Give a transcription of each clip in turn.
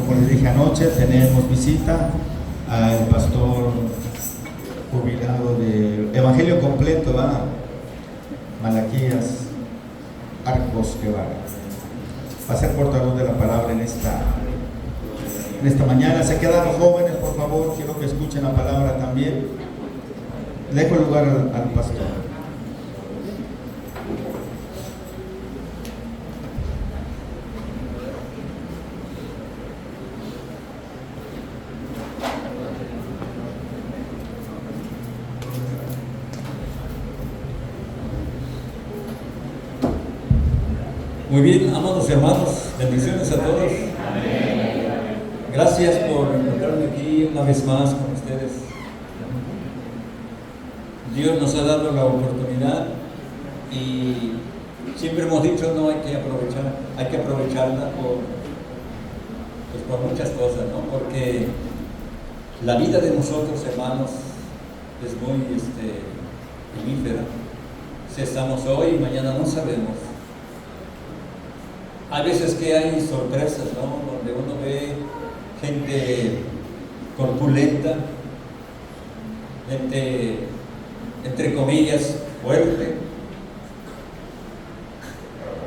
como les dije anoche, tenemos visita al pastor jubilado de Evangelio Completo, ¿verdad? Malaquías Arcos Guevara. Va a ser portador de la palabra en esta mañana. Se quedan los jóvenes, por favor, quiero que escuchen la palabra también. Dejo el lugar al pastor. Muy bien, amados hermanos, bendiciones a todos. Gracias por encontrarme aquí una vez más con ustedes. Dios nos ha dado la oportunidad y siempre hemos dicho, no, hay que aprovecharla por muchas cosas, ¿no? Porque la vida de nosotros, hermanos, es muy efímera. Si estamos hoy y mañana no sabemos. Hay veces que hay sorpresas, ¿no? Donde uno ve gente corpulenta, gente, entre comillas, fuerte,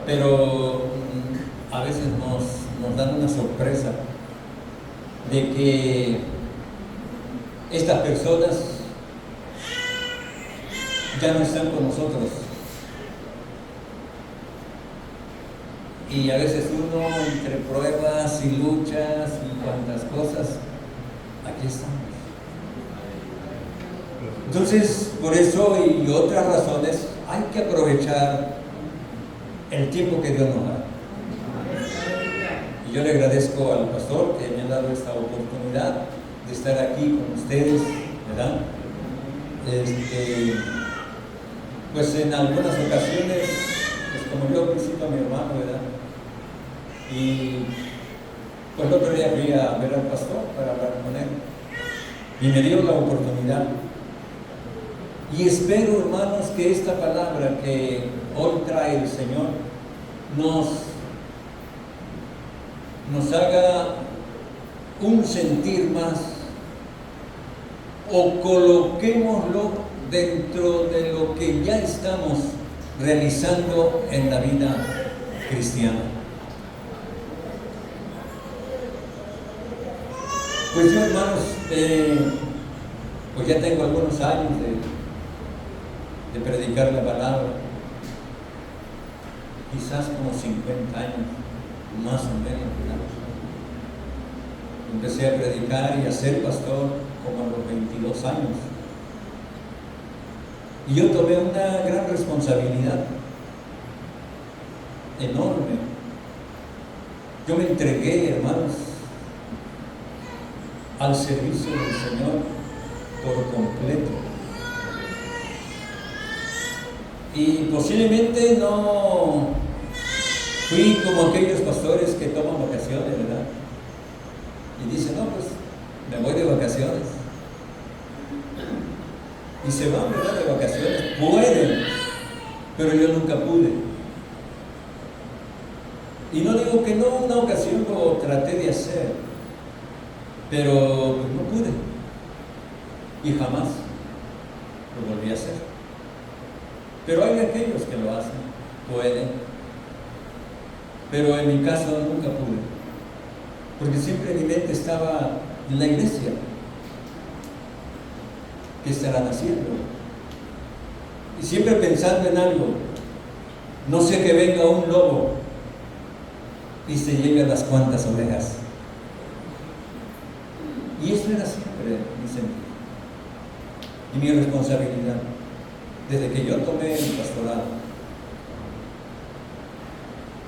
pero a veces nos dan una sorpresa de que estas personas ya no están con nosotros. Y a veces uno, entre pruebas y luchas y cuantas cosas, aquí estamos. Entonces, por eso y otras razones, hay que aprovechar el tiempo que Dios nos da. Y yo le agradezco al pastor que me ha dado esta oportunidad de estar aquí con ustedes, ¿verdad? Pues en algunas ocasiones, pues como yo visito a mi hermano, ¿verdad? Y pues el otro día fui a ver al pastor para hablar con él y me dio la oportunidad. Y espero, hermanos, que esta palabra que hoy trae el Señor nos haga un sentir más, o coloquémoslo dentro de lo que ya estamos realizando en la vida cristiana. Pues yo, hermanos, pues ya tengo algunos años de predicar la palabra, quizás como 50 años, más o menos, ¿verdad? Empecé a predicar y a ser pastor como a los 22 años. Y yo tomé una gran responsabilidad, enorme. Yo me entregué, hermanos, al servicio del Señor por completo. Y posiblemente no fui como aquellos pastores que toman vacaciones, ¿verdad? Y dicen, no, pues me voy de vacaciones. Y se van, ¿verdad?, de vacaciones. Pueden, pero yo nunca pude. Y no digo que no, una ocasión lo traté de hacer, pero pues no pude. Y jamás lo volví a hacer. Pero hay aquellos que lo hacen, pueden. Pero en mi caso nunca pude. Porque siempre mi mente estaba en la iglesia. ¿Qué estarán haciendo? Y siempre pensando en algo. No sé que venga un lobo y se lleve a las cuantas ovejas. Y eso era siempre mi sentido y mi responsabilidad desde que yo tomé el pastorado.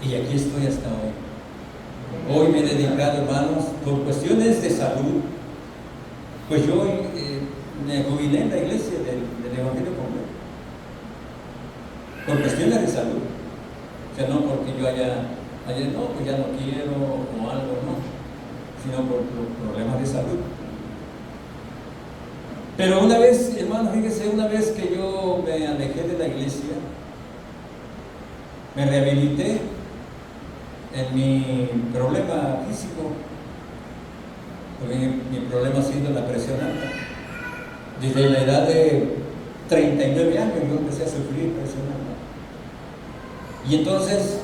Y aquí estoy hasta hoy. Hoy me he dedicado, hermanos, por cuestiones de salud. Pues yo me jubilé en la iglesia del Evangelio Completo por cuestiones de salud. O sea, no porque yo no, pues ya no quiero o algo, no, sino por problemas de salud. Pero una vez, hermano, fíjese, una vez que yo me alejé de la iglesia, me rehabilité en mi problema físico, porque mi problema ha sido la presión alta. Desde la edad de 39 años yo empecé a sufrir presión alta. Y entonces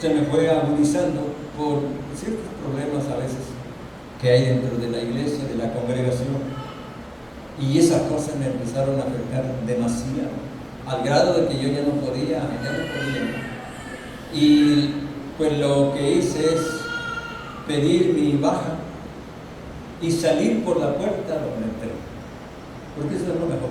se me fue agudizando por ciertos problemas a veces que hay dentro de la iglesia, de la congregación. Y esas cosas me empezaron a afectar demasiado, al grado de que yo ya no podía. Y pues lo que hice es pedir mi baja y salir por la puerta donde entré, porque eso es lo mejor.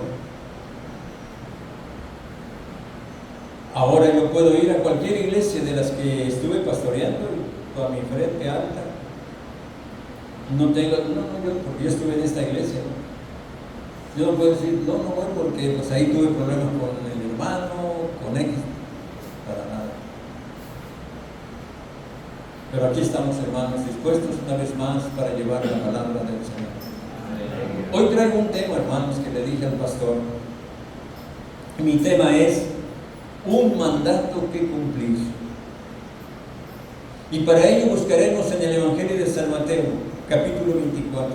Ahora yo puedo ir a cualquier iglesia de las que estuve pastoreando con mi frente alta. No tengo, porque yo estuve en esta iglesia, ¿no? Yo no puedo decir, no voy porque pues ahí tuve problemas con el hermano, con X, para nada. Pero aquí estamos, hermanos, dispuestos una vez más para llevar la palabra del Señor. Hoy traigo un tema, hermanos, que le dije al pastor. Mi tema es un mandato que cumplir. Y para ello buscaremos en el Evangelio de San Mateo, capítulo 24,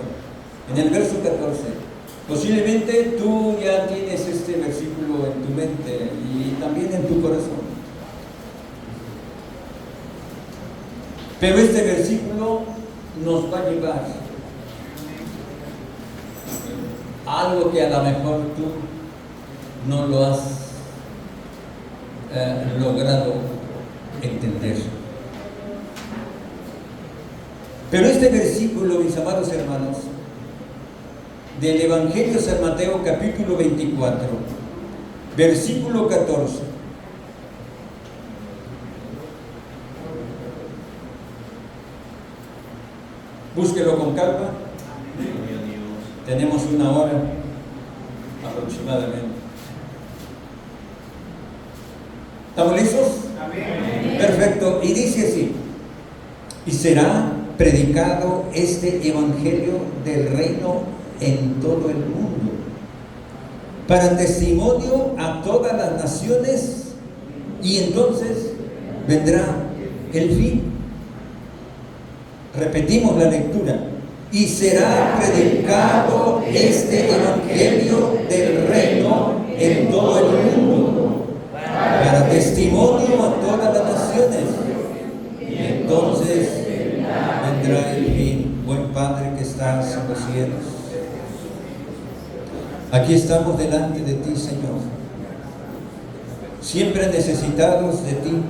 en el verso 14. Posiblemente tú ya tienes este versículo en tu mente y también en tu corazón. Pero este versículo nos va a llevar a algo que a lo mejor tú no lo has logrado entender. Pero este versículo, mis amados hermanos, del Evangelio de San Mateo, capítulo 24, versículo 14. Búsquelo con calma. Tenemos una hora aproximadamente. ¿Estamos listos? Amén. Perfecto. Y dice así: y será predicado este evangelio del reino en todo el mundo, para testimonio a todas las naciones, y entonces vendrá el fin. Repetimos la lectura: y será predicado este evangelio del reino en todo el mundo, para testimonio a todas las naciones, y entonces vendrá el fin. Buen Padre que estás en los cielos, aquí estamos delante de ti, Señor, siempre necesitados de ti,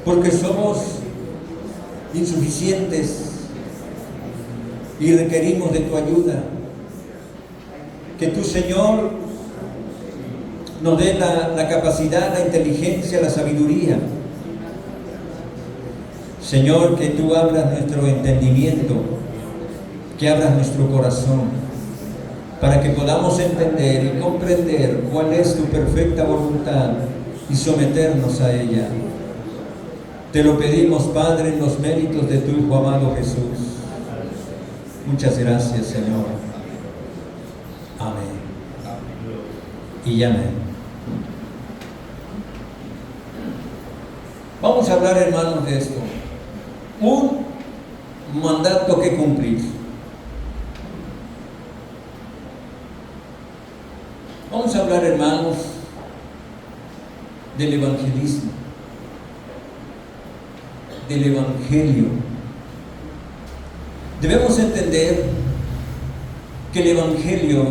porque somos insuficientes y requerimos de tu ayuda. Que tu Señor nos dé la capacidad, la inteligencia, la sabiduría. Señor, que tú abras nuestro entendimiento, que abras nuestro corazón, para que podamos entender y comprender cuál es tu perfecta voluntad y someternos a ella. Te lo pedimos, Padre, en los méritos de tu Hijo amado Jesús. Muchas gracias, Señor. Amén. Y amén. Vamos a hablar, hermanos, de esto. Un mandato que cumplir. Vamos a hablar, hermanos, del evangelismo, del evangelio. Debemos entender que el evangelio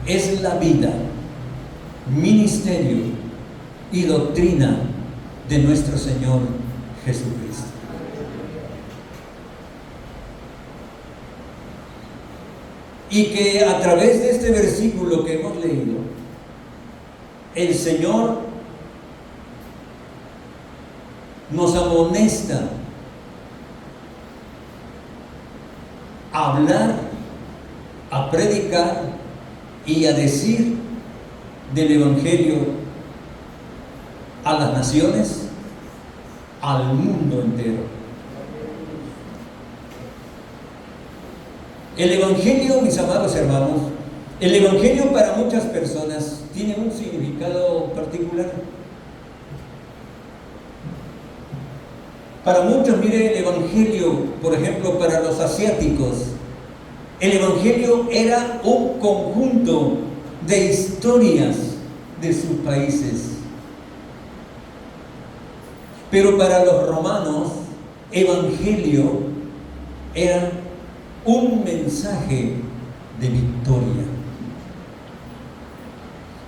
es la vida, ministerio y doctrina de nuestro Señor Jesucristo. Y que a través de este versículo que hemos leído, el Señor nos amonesta a hablar, a predicar y a decir del evangelio a las naciones, al mundo entero. El evangelio, mis amados hermanos, el evangelio para muchas personas tiene un significado particular. Para muchos, mire, el Evangelio, por ejemplo, para los asiáticos, el Evangelio era un conjunto de historias de sus países. Pero para los romanos, Evangelio era un mensaje de victoria.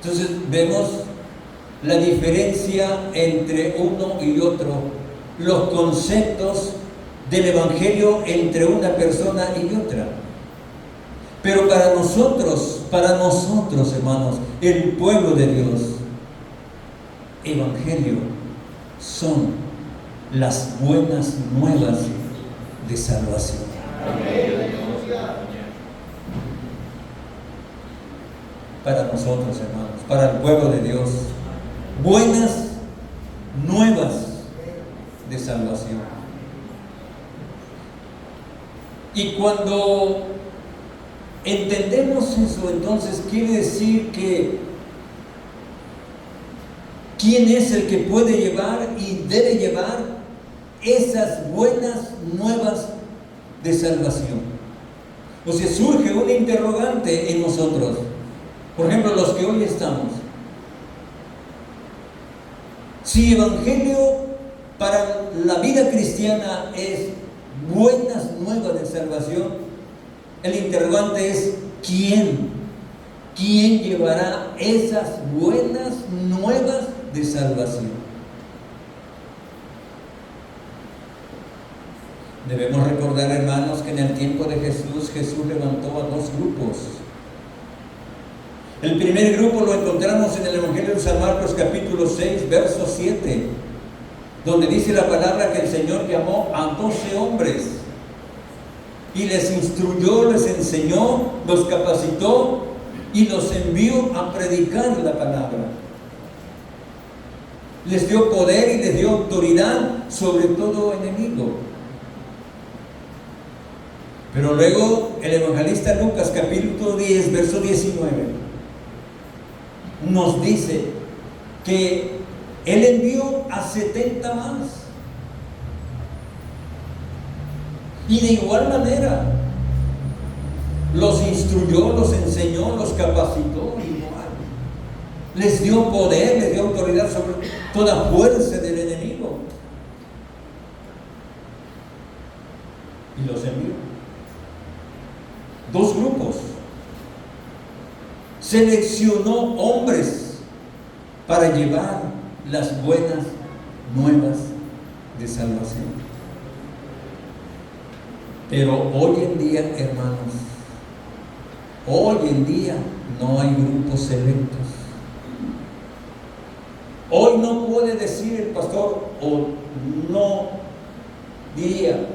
Entonces vemos la diferencia entre uno y otro, los conceptos del Evangelio entre una persona y otra. Pero para nosotros, hermanos, el pueblo de Dios, Evangelio son las buenas nuevas de salvación. Para nosotros, hermanos, para el pueblo de Dios, buenas nuevas de salvación. Y cuando entendemos eso, entonces quiere decir que ¿quién es el que puede llevar y debe llevar esas buenas nuevas de salvación? O sea, surge un interrogante en nosotros. Por ejemplo, los que hoy estamos. Si Evangelio para la vida cristiana es buenas nuevas de salvación, el interrogante es ¿quién? ¿Quién llevará esas buenas nuevas de salvación? Debemos recordar, hermanos, que en el tiempo de Jesús levantó a dos grupos. El primer grupo lo encontramos en el Evangelio de San Marcos capítulo 6, verso 7, donde dice la palabra que el Señor llamó a 12 hombres y les instruyó, les enseñó, los capacitó y los envió a predicar la palabra. Les dio poder y les dio autoridad sobre todo enemigo. Pero luego el evangelista Lucas capítulo 10, verso 19 nos dice que Él envió a 70 más. Y de igual manera los instruyó, los enseñó, los capacitó igual. Les dio poder, les dio autoridad sobre toda fuerza del enemigo. Y los envió. Dos grupos. Seleccionó hombres para llevar las buenas nuevas de salvación. Pero hoy en día, hermanos, hoy en día no hay grupos selectos. Hoy no puede decir el pastor, o no diría,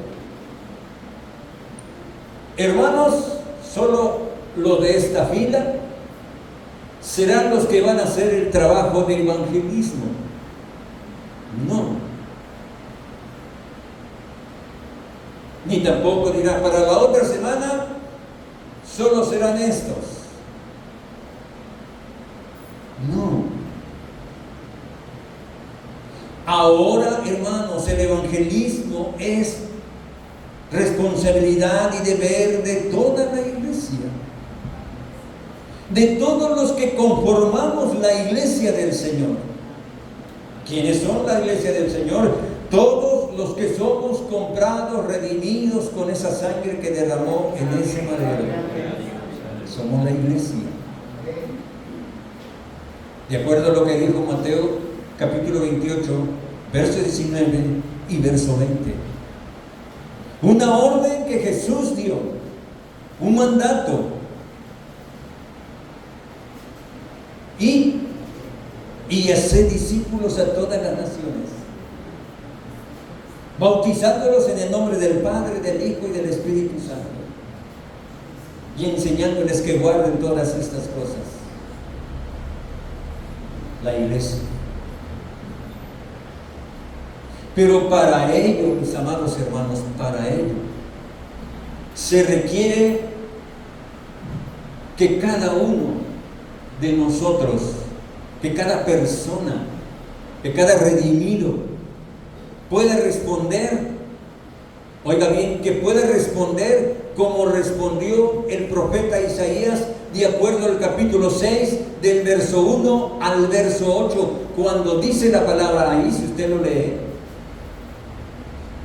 hermanos, solo los de esta fila serán los que van a hacer el trabajo de evangelismo. No. Ni tampoco dirá, para la otra semana solo serán estos. No. Ahora, hermanos, el evangelismo es responsabilidad y deber de toda la iglesia, de todos los que conformamos la iglesia del Señor. ¿Quiénes son la iglesia del Señor? Todos los que somos comprados, redimidos con esa sangre que derramó en ese madero. Somos la iglesia. De acuerdo a lo que dijo Mateo capítulo 28, verso 19 y verso 20. Una orden que Jesús dio, un mandato. Y hacer discípulos a todas las naciones, bautizándolos en el nombre del Padre, del Hijo y del Espíritu Santo, y enseñándoles que guarden todas estas cosas. La iglesia. Pero para ello, mis amados hermanos, para ello se requiere que cada uno de nosotros, que cada persona, que cada redimido pueda responder, oiga bien, que pueda responder como respondió el profeta Isaías, de acuerdo al capítulo 6, del verso 1 al verso 8, cuando dice la palabra ahí, si usted lo lee,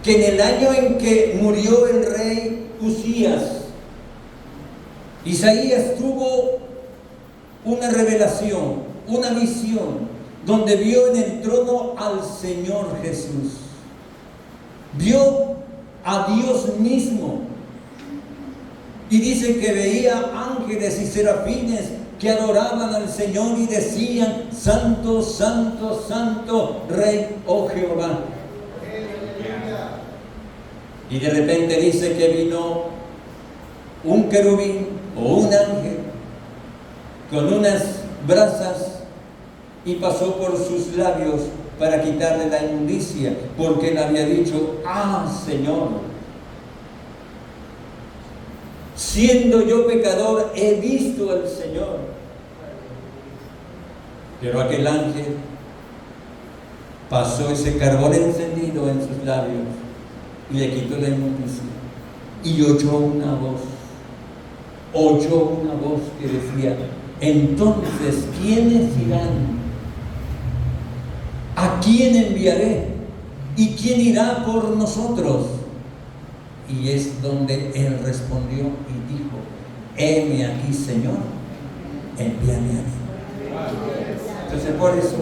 que en el año en que murió el rey Usías, Isaías tuvo una revelación, una visión, donde vio en el trono al Señor Jesús. Vio a Dios mismo. Y dice que veía ángeles y serafines que adoraban al Señor y decían: Santo, Santo, Santo, Rey, oh Jehová. Y de repente dice que vino un querubín o un ángel con unas brasas y pasó por sus labios para quitarle la inmundicia, porque él había dicho: ah, Señor, siendo yo pecador, he visto al Señor. Pero aquel ángel pasó ese carbón encendido en sus labios y le quitó la inmundicia. Y oyó una voz que decía: entonces, ¿quiénes irán? ¿A quién enviaré? ¿Y quién irá por nosotros? Y es donde él respondió y dijo: heme aquí, Señor, envíame a mí. Entonces, por eso,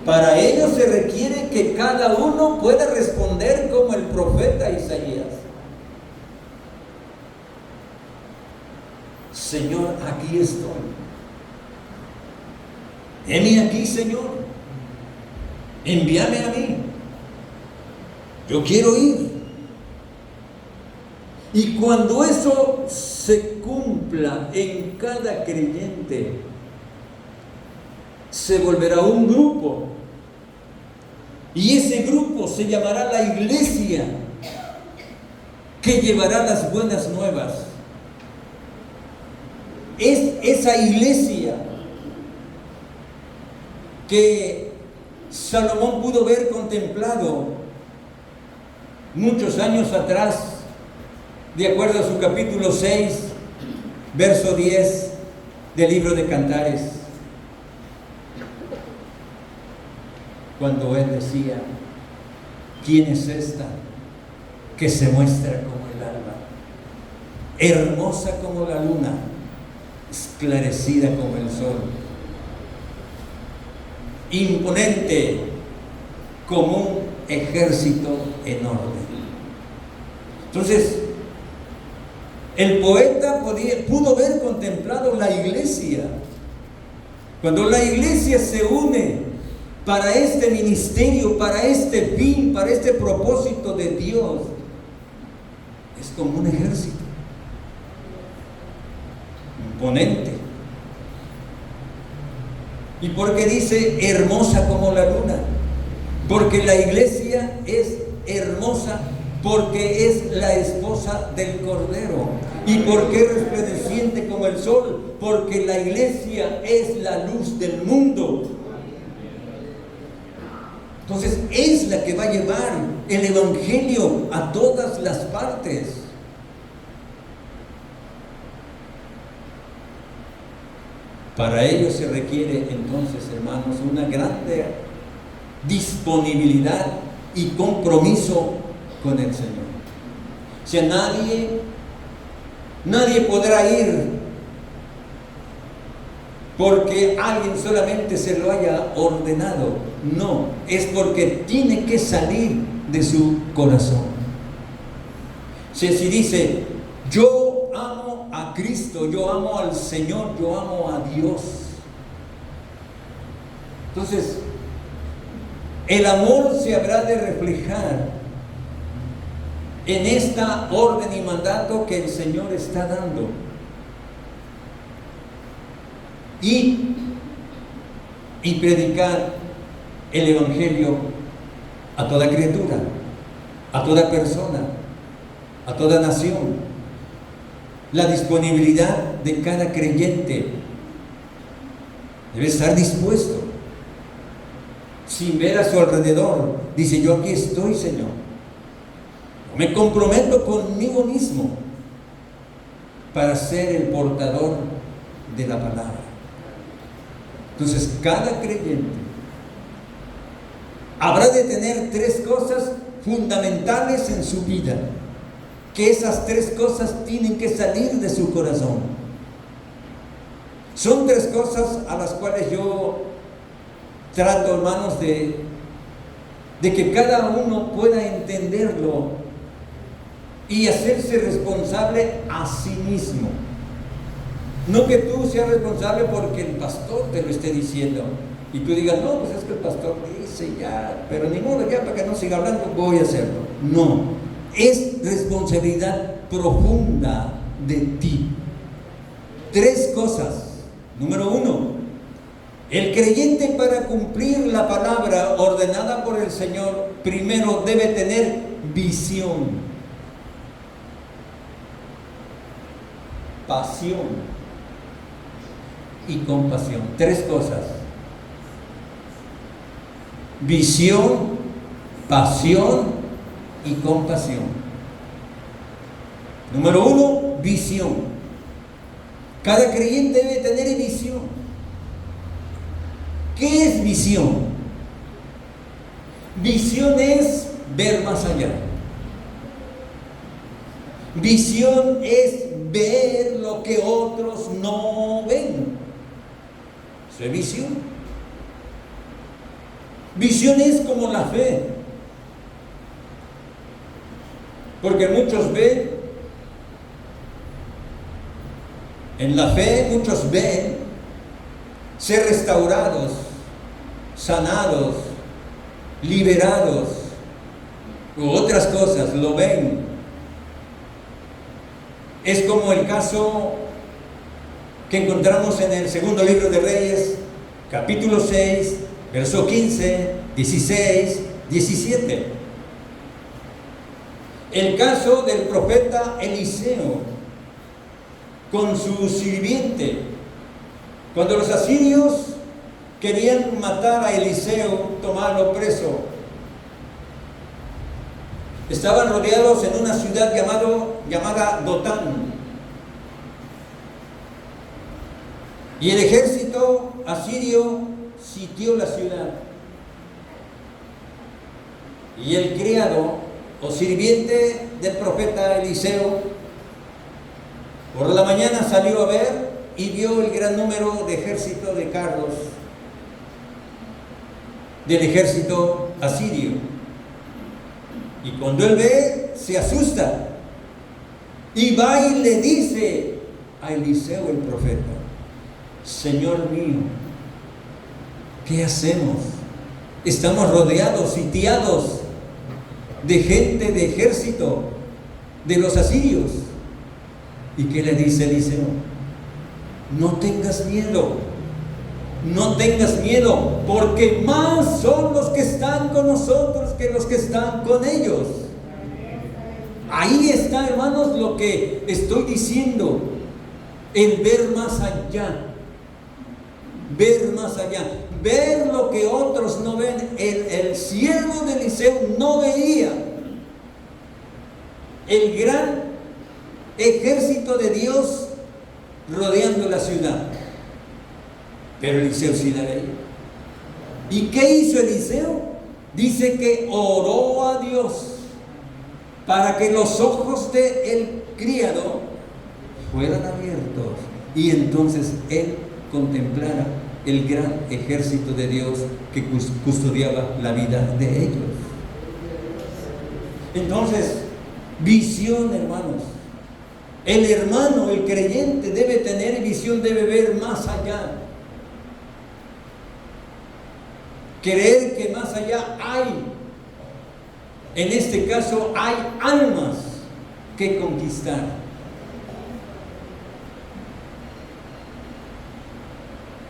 para ello se requiere que cada uno pueda responder como el profeta Isaías: Señor, aquí estoy. Heme aquí, Señor, envíame a mí. Yo quiero ir. Y cuando eso se cumpla en cada creyente, se volverá un grupo. Y ese grupo se llamará la iglesia, que llevará las buenas nuevas. Es esa iglesia que Salomón pudo haber contemplado muchos años atrás, de acuerdo a su capítulo 6, verso 10 del libro de Cantares, cuando él decía: ¿quién es esta que se muestra como el alba, hermosa como la luna, esclarecida como el sol, imponente como un ejército enorme? Entonces, el poeta pudo haber contemplado la iglesia. Cuando la iglesia se une para este ministerio, para este fin, para este propósito de Dios, es como un ejército imponente. ¿Y por qué dice hermosa como la luna? Porque la iglesia es hermosa, porque es la esposa del Cordero. ¿Y por qué resplandeciente como el sol? Porque la iglesia es la luz del mundo. Entonces es la que va a llevar el evangelio a todas las partes. Para ello se requiere entonces, hermanos, una grande disponibilidad y compromiso con el Señor. O sea, nadie podrá ir porque alguien solamente se lo haya ordenado. No, es porque tiene que salir de su corazón. O sea, si dice: yo amo a Cristo, yo amo al Señor, yo amo a Dios, entonces el amor se habrá de reflejar en esta orden y mandato que el Señor está dando. Y predicar el evangelio a toda criatura, a toda persona, a toda nación. La disponibilidad de cada creyente debe estar dispuesto. sin ver a su alrededor. Dice, yo aquí estoy, Señor. Me comprometo conmigo mismo para ser el portador de la palabra. Entonces, cada creyente habrá de tener 3 cosas fundamentales en su vida, que esas 3 cosas tienen que salir de su corazón. Son 3 cosas a las cuales yo trato, hermanos, de que cada uno pueda entenderlo y hacerse responsable a sí mismo. No que tú seas responsable porque el pastor te lo esté diciendo y tú digas, no, pues es que el pastor dice ya, pero ni modo, ya para que no siga hablando voy a hacerlo. No, es responsabilidad profunda de ti. 3 cosas. Número 1, el creyente, para cumplir la palabra ordenada por el Señor, primero debe tener visión, pasión y compasión. 3 cosas: visión, pasión y compasión. Número 1, visión. Cada creyente debe tener visión. ¿Qué es visión? Visión es ver más allá. Visión es ver lo que otros no ven. Eso es visión. Visión es como la fe. Porque muchos ven, en la fe muchos ven ser restaurados, sanados, liberados, u otras cosas, lo ven. Es como el caso que encontramos en el segundo libro de Reyes, capítulo 6, verso 15, 16, 17. El caso del profeta Eliseo con su sirviente. Cuando los asirios querían matar a Eliseo, tomarlo preso, estaban rodeados en una ciudad llamada Dotán. Y el ejército asirio sitió la ciudad. Y el criado o sirviente del profeta Eliseo por la mañana salió a ver y vio el gran número de ejército de carros del ejército asirio. Y cuando él ve, se asusta y va y le dice a Eliseo el profeta: Señor mío, ¿qué hacemos? Estamos rodeados, sitiados de gente, de ejército de los asirios. ¿Y qué le dice Eliseo? No tengas miedo, no tengas miedo, porque más son los que están con nosotros que los que están con ellos. Ahí está, hermanos, lo que estoy diciendo, el ver más allá. Ver más allá, ver lo que otros no ven. El siervo de Eliseo no veía el gran ejército de Dios rodeando la ciudad, pero Eliseo sí la veía. ¿Y qué hizo Eliseo? Dice que oró a Dios para que los ojos del criado fueran abiertos y entonces él contemplara el gran ejército de Dios que custodiaba la vida de ellos. Entonces, visión, hermanos. El hermano, el creyente, debe tener visión, debe ver más allá. Creer que más allá hay, en este caso, hay almas que conquistar.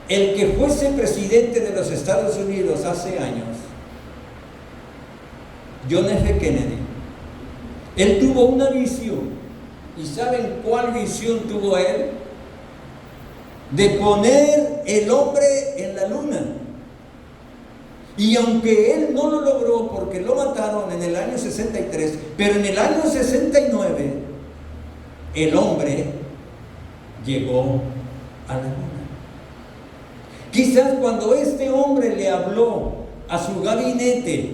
El que fuese presidente de los Estados Unidos hace años, John F. Kennedy, él tuvo una visión. ¿Y saben cuál visión tuvo él? De poner el hombre en la luna. Y aunque él no lo logró porque lo mataron en el año 63, pero en el año 69 el hombre llegó a la luna. Quizás cuando este hombre le habló a su gabinete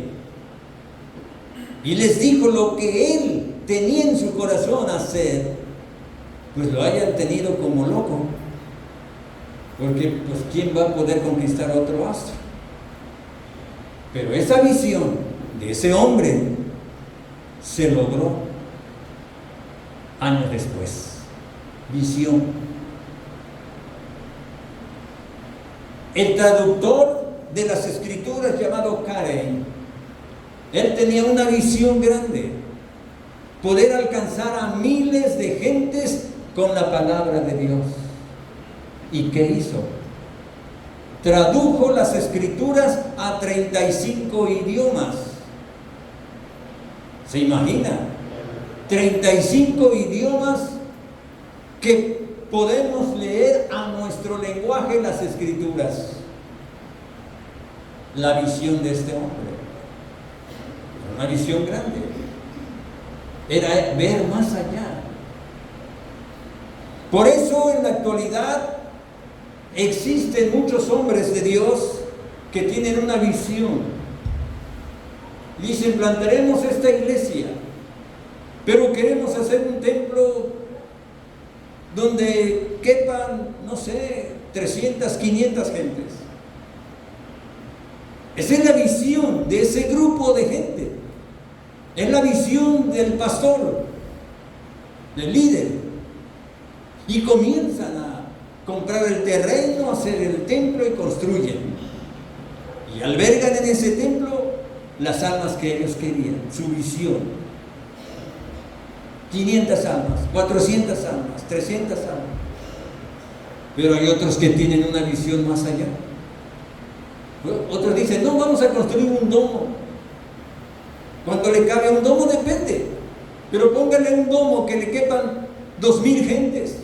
y les dijo lo que él tenía en su corazón hacer, pues lo hayan tenido como loco, porque pues ¿quién va a poder conquistar otro astro? Pero esa visión de ese hombre se logró años después. Visión. El traductor de las escrituras llamado Karen, él tenía una visión grande, poder alcanzar a miles de gentes con la palabra de Dios. ¿Y qué hizo? Tradujo las escrituras a 35 idiomas. ¿Se imagina? 35 idiomas que podemos leer a nuestro lenguaje las escrituras. La visión de este hombre, una visión grande, era ver más allá. Por eso en la actualidad existen muchos hombres de Dios que tienen una visión. Dicen, plantaremos esta iglesia, pero queremos hacer un templo donde quepan, no sé, 300, 500 gentes. Esa es la visión de ese grupo de gente. Es la visión del pastor, del líder. Y comienzan a comprar el terreno, hacer el templo y construyen. Y albergan en ese templo las almas que ellos querían, su visión. 500 almas, 400 almas, 300 almas. Pero hay otros que tienen una visión más allá. Otros dicen, no, vamos a construir un domo. ¿Cuánto le cabe a un domo? Depende. Pero pónganle un domo que le quepan 2000 gentes.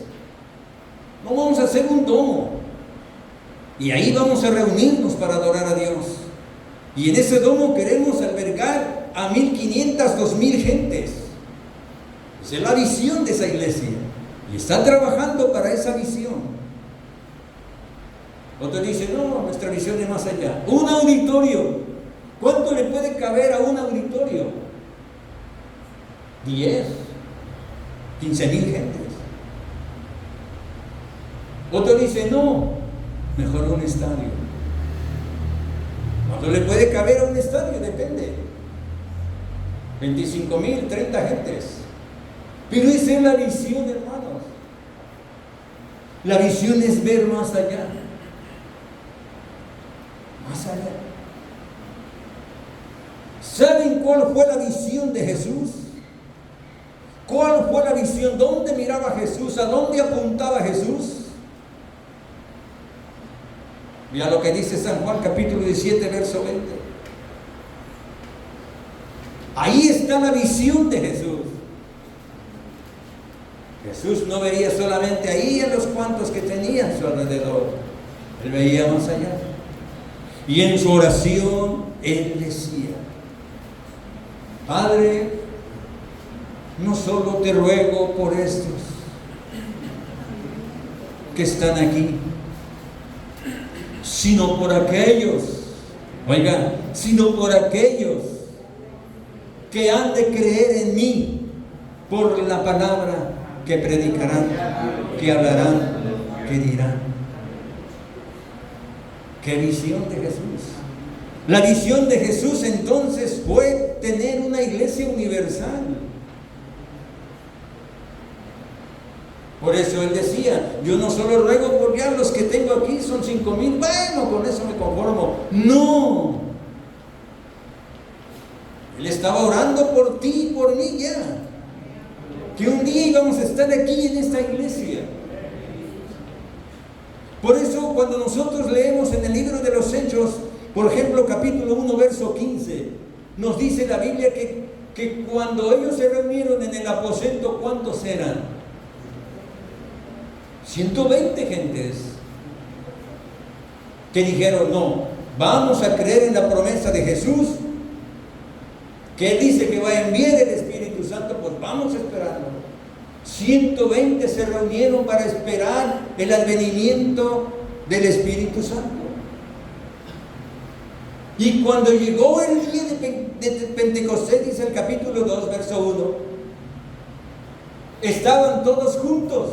No, vamos a hacer un domo. Y ahí vamos a reunirnos para adorar a Dios. Y en ese domo queremos albergar a 1500, 2000 gentes. Esa es la visión de esa iglesia. Y están trabajando para esa visión. Otro dice, no, nuestra visión es más allá. Un auditorio. ¿Cuánto le puede caber a un auditorio? 10, 15,000 gentes. Otro dice, no, mejor un estadio. ¿Cuánto le puede caber a un estadio? Depende. 25,000, 30 gentes. Pero esa es la visión, hermanos. La visión es ver más allá. Más allá. ¿Saben cuál fue la visión de Jesús? ¿Cuál fue la visión? ¿Dónde miraba Jesús? ¿A dónde apuntaba Jesús? Mira lo que dice San Juan capítulo 17, verso 20. Ahí está la visión de Jesús. Jesús no veía solamente ahí a los cuantos que tenían a su alrededor. Él veía más allá. Y en su oración, Él decía, Padre, no solo te ruego por estos que están aquí, sino por aquellos, oigan, sino por aquellos que han de creer en mí por la palabra que predicarán, que hablarán, que dirán. ¿Qué visión de Jesús? La visión de Jesús entonces fue tener una iglesia universal. Por eso Él decía, yo no solo ruego por ya los que tengo aquí son 5,000, bueno, con eso me conformo. No. Él estaba orando por ti y por mí ya. Que un día íbamos a estar aquí en esta iglesia. Por eso cuando nosotros leemos en el libro de los Hechos, por ejemplo, capítulo 1, verso 15, nos dice la Biblia que cuando ellos se reunieron en el aposento, ¿cuántos eran? 120 gentes que dijeron, no, Vamos a creer en la promesa de Jesús, que Él dice que va a enviar el Espíritu Santo, pues vamos a esperarlo. 120 se reunieron para esperar el advenimiento del Espíritu Santo. Y cuando llegó el día de Pentecostés, dice el capítulo 2, verso 1, estaban todos juntos.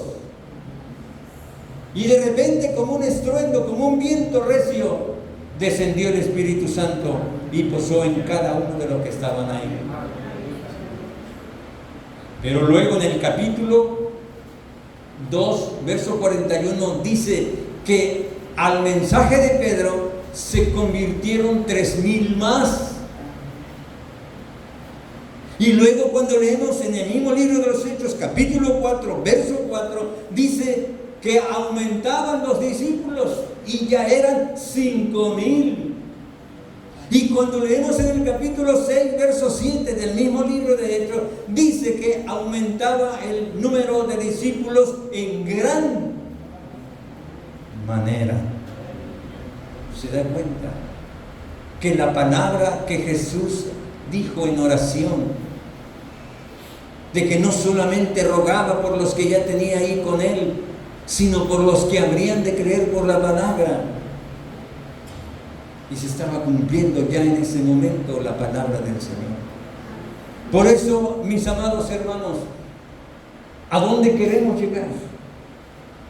Y de repente, como un estruendo, como un viento recio, descendió el Espíritu Santo y posó en cada uno de los que estaban ahí. Pero luego en el capítulo 2, verso 41, dice que al mensaje de Pedro se convirtieron 3,000 más. Y luego cuando leemos en el mismo libro de los Hechos, capítulo 4, verso 4, dice que aumentaban los discípulos y ya eran 5,000. Y cuando leemos en el capítulo 6, verso 7 del mismo libro de Hechos, dice que aumentaba el número de discípulos en gran manera. ¿Se da cuenta? Que la palabra que Jesús dijo en oración, de que no solamente rogaba por los que ya tenía ahí con Él, sino por los que habrían de creer por la palabra. Y se estaba cumpliendo ya en ese momento la palabra del Señor. Por eso, mis amados hermanos, ¿a dónde queremos llegar?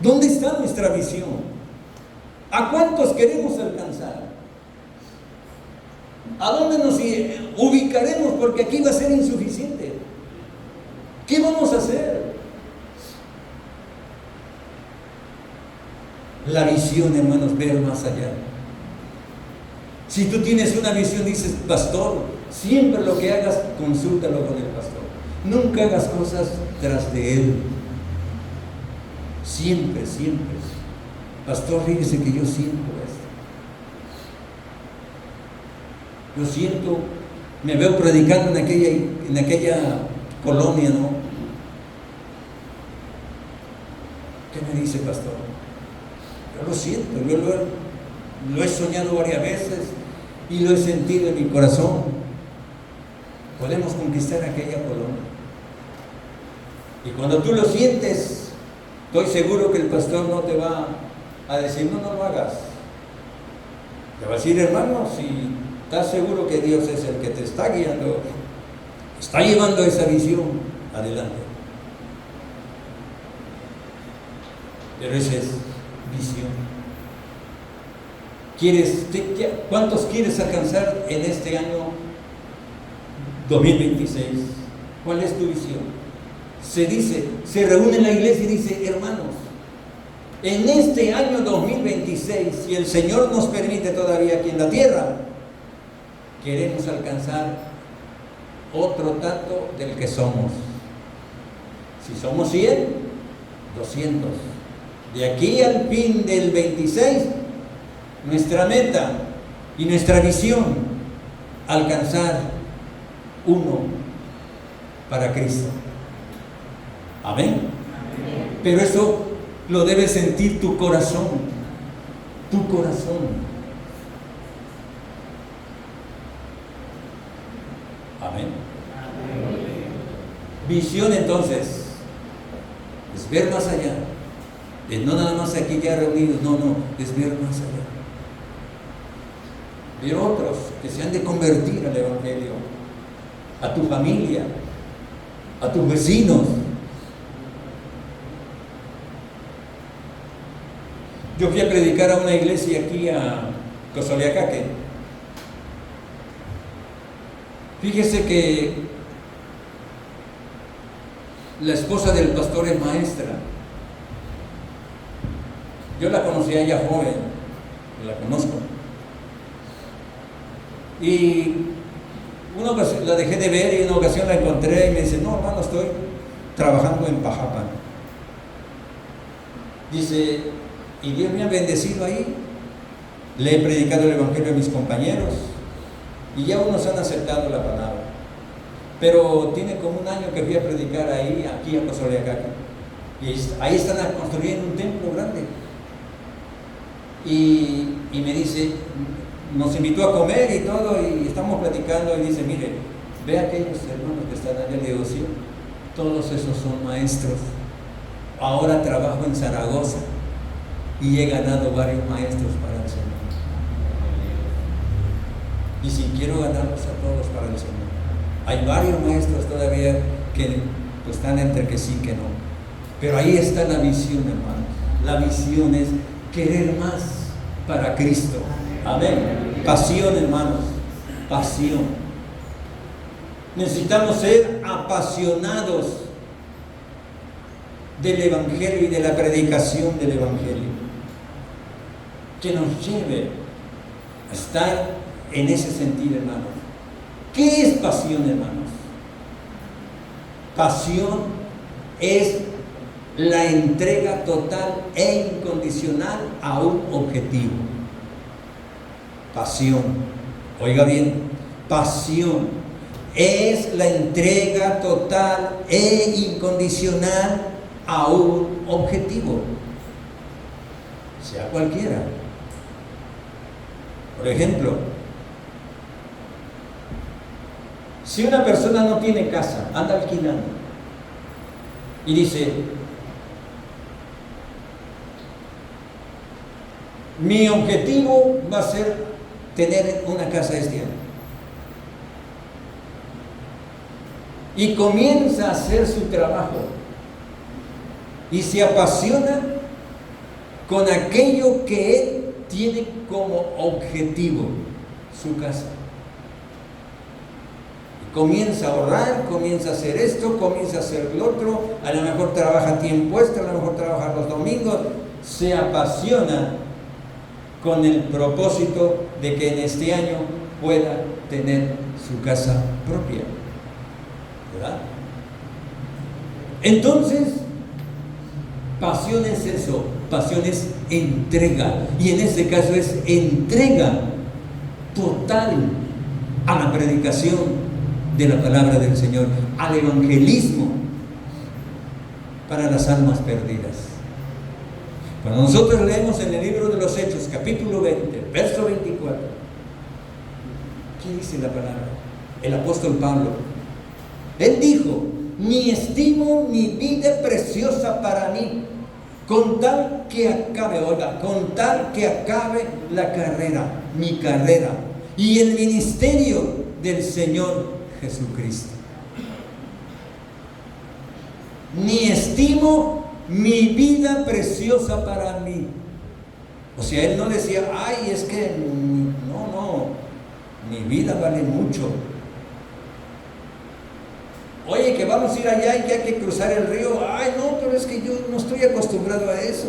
¿Dónde está nuestra visión? ¿A cuántos queremos alcanzar? ¿A dónde nos ubicaremos? Porque aquí va a ser insuficiente. ¿Qué vamos a hacer? La visión, hermanos, ver más allá. Si tú tienes una visión, dices, pastor, siempre lo que hagas, consúltalo con el pastor. Nunca hagas cosas tras de él. Siempre, siempre. Pastor, fíjese que yo siento esto. Yo siento, me veo predicando en aquella colonia, ¿no? ¿Qué me dice, pastor? Yo lo siento, yo lo he soñado varias veces y lo he sentido en mi corazón. Podemos conquistar aquella colonia. Y cuando tú lo sientes, estoy seguro que el pastor no te va a decir, no lo hagas. Te va a decir, hermano, si estás seguro que Dios es el que te está guiando, está llevando esa visión adelante. Pero esa es visión. ¿Cuántos quieres alcanzar en este año 2026? ¿Cuál es tu visión? Se reúne en la iglesia y dice, hermanos, en este año 2026, si el Señor nos permite todavía aquí en la tierra, queremos alcanzar otro tanto del que somos. Si somos 100, 200. De aquí al fin del 26, nuestra meta y nuestra visión, alcanzar uno para Cristo. Amén. Amén. Pero eso lo debe sentir tu corazón. Tu corazón. Amén. Amén. Visión entonces es ver más allá. No nada más aquí ya reunidos, no, es ver más allá. Ver otros que se han de convertir al Evangelio, a tu familia, a tus vecinos. Yo fui a predicar a una iglesia aquí a Cozoleacaque. Fíjese que la esposa del pastor es maestra. Yo la conocí a ella joven, la conozco. Y una ocasión la dejé de ver y en una ocasión la encontré y me dice, no, hermano, estoy trabajando en Pajapan. Dice, y Dios me ha bendecido ahí. Le he predicado el Evangelio a mis compañeros y ya unos han aceptado la palabra. Pero tiene como un año que fui a predicar ahí, aquí a Cozoleacaque. Y ahí están construyendo un templo grande. Y me dice, nos invitó a comer y todo, y estamos platicando, y dice, mire, ve a aquellos hermanos que están allá. Le digo, sí, todos esos son maestros. Ahora trabajo en Zaragoza y he ganado varios maestros para el Señor. Y si quiero ganarlos a todos para el Señor. Hay varios maestros todavía que pues, están entre que sí que no. Pero ahí está la visión, hermanos. La visión es querer más para Cristo. Amén. Pasión, hermanos. Pasión. Necesitamos ser apasionados del Evangelio y de la predicación del Evangelio, que nos lleve a estar en ese sentido, hermanos. ¿Qué es pasión, hermanos? Pasión es la entrega total e incondicional a un objetivo. Pasión, oiga bien, pasión es la entrega total e incondicional a un objetivo, sea cualquiera. Por ejemplo, si una persona no tiene casa, anda alquilando y dice, mi objetivo va a ser tener una casa este año, y comienza a hacer su trabajo y se apasiona con aquello que él tiene como objetivo, su casa. Y comienza a ahorrar, comienza a hacer esto, comienza a hacer lo otro, a lo mejor trabaja tiempo extra, a lo mejor trabaja los domingos, se apasiona con el propósito de que en este año pueda tener su casa propia, ¿verdad? Entonces, pasión es eso, pasión es entrega, y en este caso es entrega total a la predicación de la palabra del Señor, al evangelismo para las almas perdidas. Cuando nosotros leemos en el libro de los Hechos, capítulo 20, verso 24, ¿qué dice la palabra? El apóstol Pablo, él dijo, ni estimo mi vida preciosa para mí, con tal que acabe, oiga, con tal que acabe la carrera, mi carrera, y el ministerio del Señor Jesucristo. Ni estimo mi vida preciosa para mí. O sea, él no decía, ay, es que no, mi vida vale mucho. Oye, que vamos a ir allá y que hay que cruzar el río. Ay, no, pero es que yo no estoy acostumbrado a eso.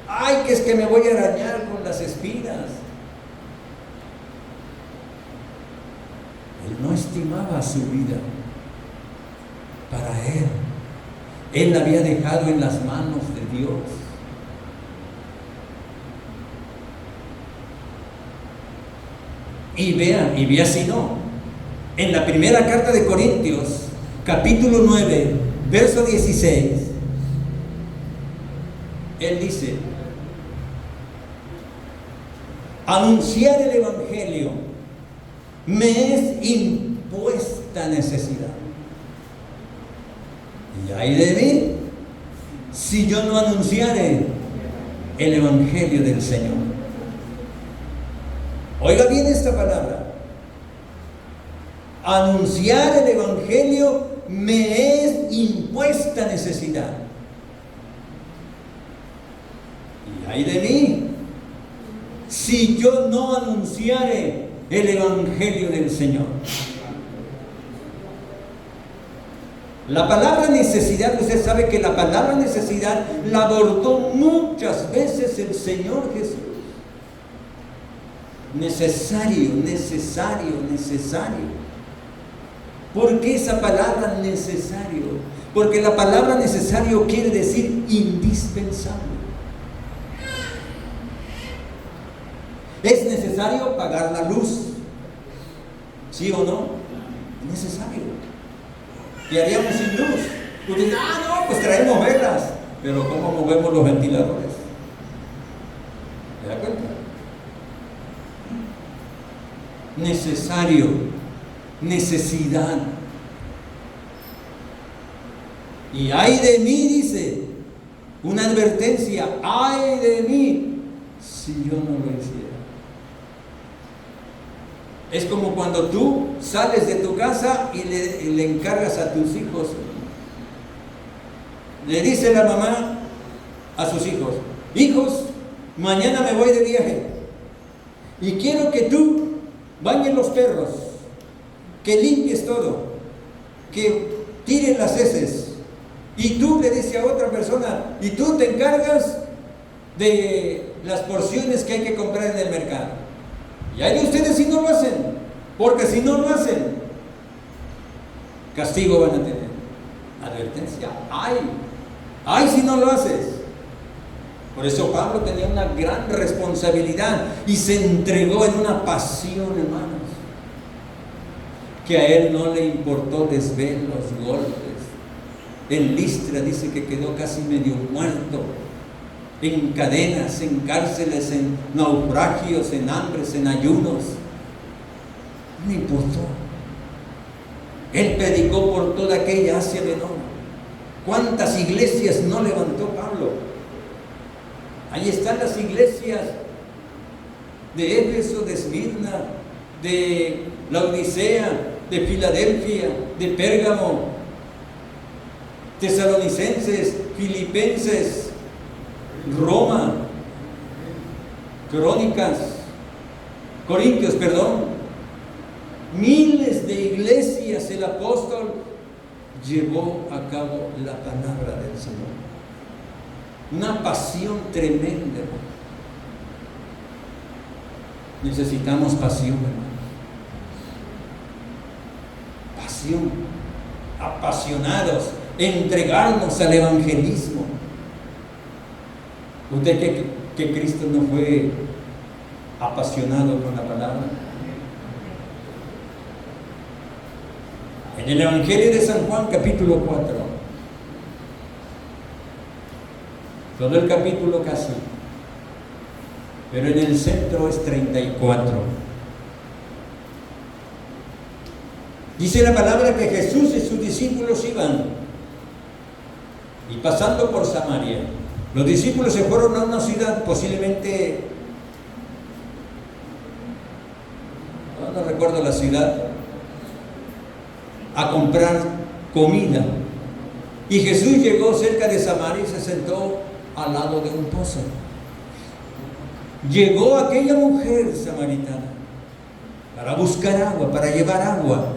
Ay, que es que me voy a arañar con las espinas. Él no estimaba su vida para él. Él la había dejado en las manos de Dios. Y vea si no. En la primera carta de Corintios, capítulo 9, verso 16, él dice, anunciar el evangelio me es impuesta necesidad. Y ay de mí, si yo no anunciare el evangelio del Señor. Oiga bien esta palabra. Anunciar el evangelio me es impuesta necesidad. Y ay de mí, si yo no anunciare el evangelio del Señor. La palabra necesidad, usted sabe que la palabra necesidad la abordó muchas veces el Señor Jesús. Necesario. ¿Por qué esa palabra necesario? Porque la palabra necesario quiere decir indispensable. ¿Es necesario pagar la luz? ¿Sí o no? Es necesario. ¿Qué haríamos sin luz? Usted dice, no, pues traemos velas. Pero ¿cómo movemos los ventiladores? ¿Se da cuenta? necesario, necesidad. Y ay de mí, dice, una advertencia, ay de mí si yo no lo hiciera. Es como cuando tú sales de tu casa y le encargas a tus hijos. Le dice la mamá a sus hijos: hijos, mañana me voy de viaje y quiero que tú bañes los perros, que limpies todo, que tires las heces. Y tú le dices a otra persona, y tú te encargas de las porciones que hay que comprar en el mercado. Y hay de ustedes si no lo hacen, porque si no lo hacen, castigo van a tener. Advertencia, ay si no lo haces. Por eso Pablo tenía una gran responsabilidad y se entregó en una pasión, hermanos, que a él no le importó desvelos, golpes. En Listra dice que quedó casi medio muerto, en cadenas, en cárceles, en naufragios, en hambres, en ayunos. No le importó. Él predicó por toda aquella Asia Menor. ¿Cuántas iglesias no levantó Pablo? Ahí están las iglesias de Éfeso, de Esmirna, de Laodicea, de Filadelfia, de Pérgamo, Tesalonicenses, Filipenses, Roma, Corintios, miles de iglesias el apóstol llevó a cabo la palabra del Señor. Una pasión tremenda. Necesitamos pasión, hermanos. Pasión. Apasionados, entregarnos al evangelismo. ¿Usted cree que Cristo no fue apasionado con la palabra? En el Evangelio de San Juan, capítulo 4, todo el capítulo casi, pero en el centro es 34. Dice la palabra que Jesús y sus discípulos iban, y pasando por Samaria, los discípulos se fueron a una ciudad, posiblemente, no recuerdo la ciudad, a comprar comida. Y Jesús llegó cerca de Samaria y se sentó al lado de un pozo. Llegó aquella mujer samaritana para buscar agua, para llevar agua.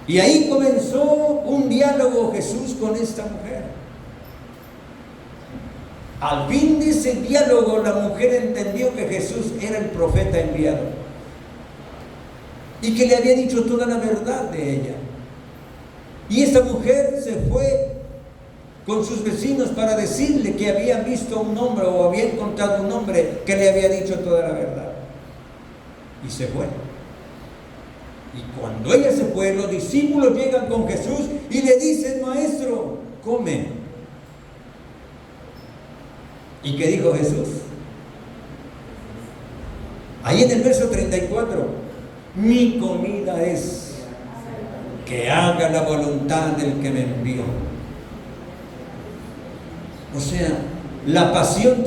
Y ahí comenzó un diálogo Jesús con esta mujer. Al fin de ese diálogo, la mujer entendió que Jesús era el profeta enviado y que le había dicho toda la verdad de ella. Y esta mujer se fue con sus vecinos para decirle que había visto a un hombre o había encontrado un hombre que le había dicho toda la verdad. Y se fue. Y cuando ella se fue, los discípulos llegan con Jesús y le dicen: maestro, come. ¿Y qué dijo Jesús? Ahí en el verso 34, mi comida es que haga la voluntad del que me envió. O sea, la pasión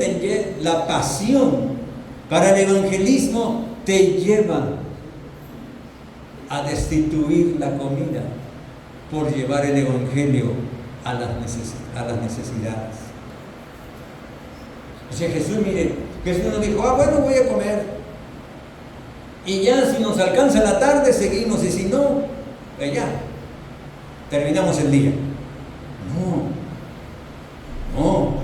para el evangelismo te lleva a destituir la comida por llevar el evangelio a las necesidades. O sea, Jesús no dijo: bueno, voy a comer y ya si nos alcanza la tarde seguimos, y si no, pues ya terminamos el día. No,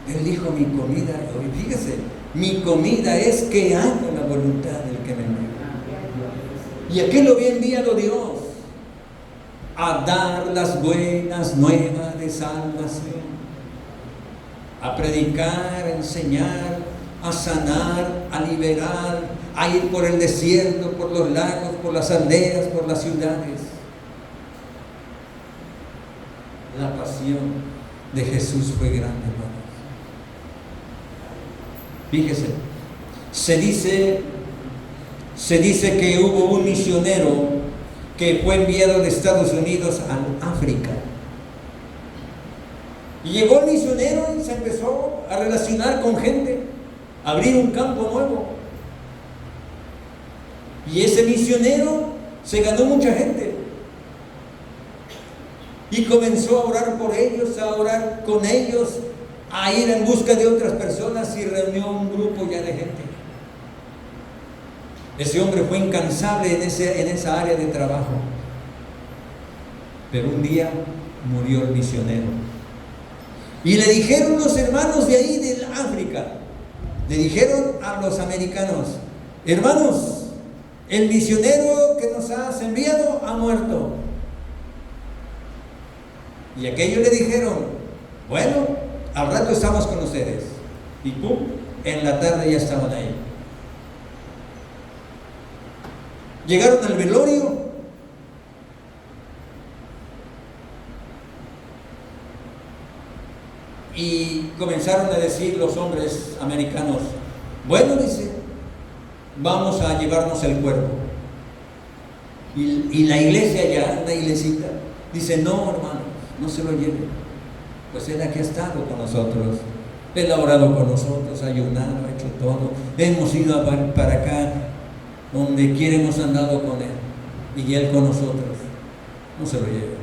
Él dijo: mi comida, fíjese, mi comida es que haga la voluntad del que me envió. ¿Y a qué lo había enviado Dios? A dar las buenas nuevas de salvación, a predicar, a enseñar, a sanar, a liberar, a ir por el desierto, por los lagos, por las aldeas, por las ciudades. La pasión de Jesús fue grande, hermanos. Fíjese, se dice Se dice que hubo un misionero que fue enviado de Estados Unidos a África. Y llegó el misionero y se empezó a relacionar con gente, a abrir un campo nuevo. Y ese misionero se ganó mucha gente. Y comenzó a orar por ellos, a orar con ellos, a ir en busca de otras personas y reunió un grupo ya de gente. Ese hombre fue incansable en esa área de trabajo. Pero un día murió el misionero. Y le dijeron los hermanos de ahí, de África, le dijeron a los americanos: hermanos, el misionero que nos has enviado ha muerto. Y aquellos le dijeron: bueno, al rato estamos con ustedes. Y pum, en la tarde ya estaban ahí. Llegaron al velorio. Y comenzaron a decir los hombres americanos: bueno, dice, vamos a llevarnos el cuerpo. Y la iglesia ya, una iglesita, dice: no, hermano, no se lo lleven. Pues él aquí ha estado con nosotros. Él ha orado con nosotros, ha ayunado, ha hecho todo. Hemos ido para acá, donde quiera hemos andado con él. Y él con nosotros. No se lo lleven.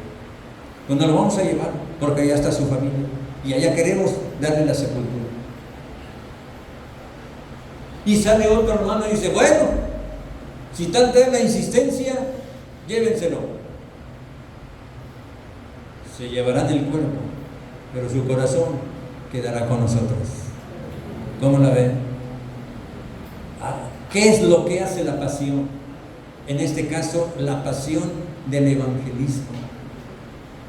Pues nos lo vamos a llevar, porque allá está su familia. Y allá queremos darle la sepultura. Y sale otro hermano y dice: bueno, si tanta es la insistencia, llévenselo. Se llevarán el cuerpo, pero su corazón quedará con nosotros. ¿Cómo la ven? ¿Qué es lo que hace la pasión? En este caso, la pasión del evangelismo.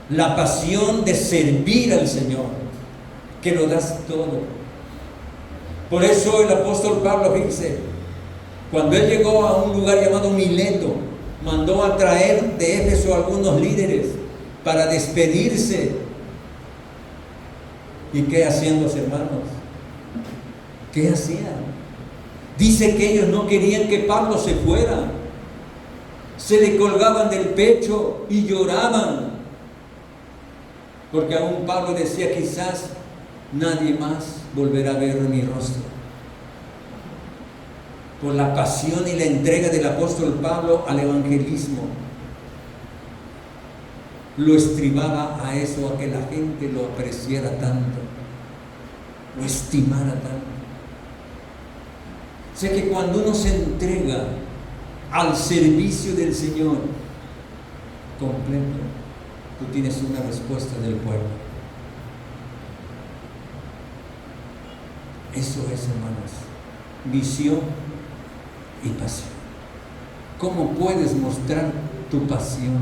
La pasión de servir al Señor, que lo das todo. Por eso el apóstol Pablo dice, cuando él llegó a un lugar llamado Mileto, mandó a traer de Éfeso algunos líderes para despedirse. ¿Y qué hacían los hermanos? ¿Qué hacían? Dice que ellos no querían que Pablo se fuera. Se le colgaban del pecho y lloraban. Porque aún Pablo decía: quizás nadie más volverá a ver mi rostro. Por la pasión y la entrega del apóstol Pablo al evangelismo, lo estribaba a eso, a que la gente lo apreciara tanto, lo estimara tanto. O sea que cuando uno se entrega al servicio del Señor completo, tú tienes una respuesta del pueblo. Eso es, hermanos, visión y pasión. ¿Cómo puedes mostrar tu pasión?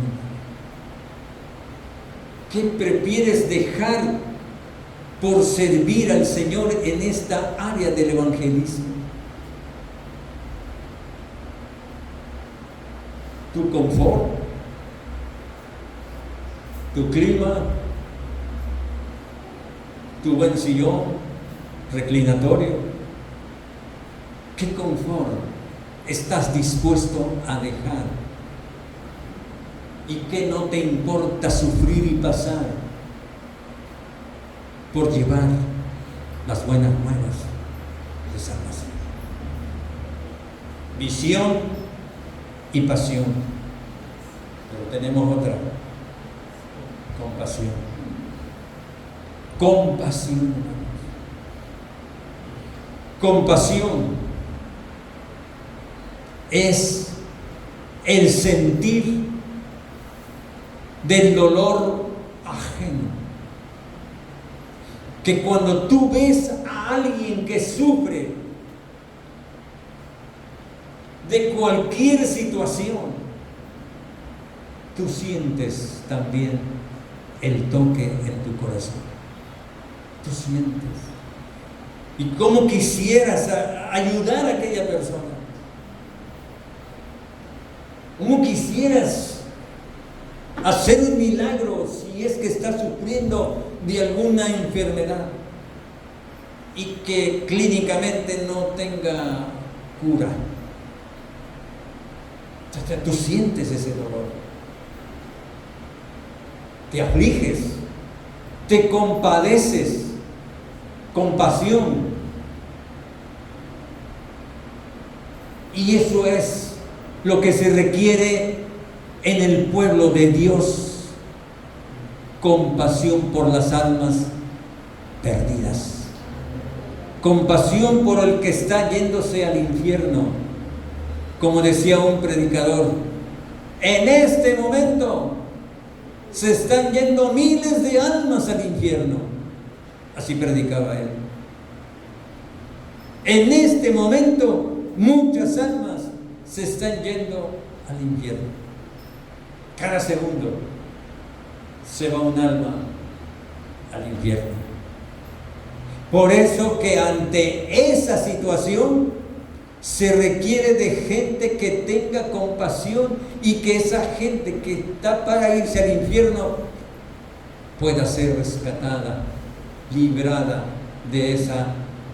¿Qué prefieres dejar por servir al Señor en esta área del evangelismo? ¿Tu confort? ¿Tu clima? ¿Tu buen sillón reclinatorio? ¿Qué confort estás dispuesto a dejar? ¿Y qué no te importa sufrir y pasar por llevar las buenas nuevas de salvación? Visión y pasión. Pero tenemos otra: compasión. Compasión. Compasión es el sentir del dolor ajeno. Que cuando tú ves a alguien que sufre de cualquier situación, tú sientes también el toque en tu corazón. Tú sientes. Y cómo quisieras ayudar a aquella persona. Cómo quisieras hacer un milagro si es que está sufriendo de alguna enfermedad y que clínicamente no tenga cura. Tú sientes ese dolor, te afliges, te compadeces, compasión. Y eso es lo que se requiere en el pueblo de Dios: compasión por las almas perdidas, compasión por el que está yéndose al infierno. Como decía un predicador, en este momento se están yendo miles de almas al infierno. Así predicaba él. En este momento muchas almas se están yendo al infierno. Cada segundo se va un alma al infierno. Por eso que ante esa situación se requiere de gente que tenga compasión y que esa gente que está para irse al infierno pueda ser rescatada, librada de esa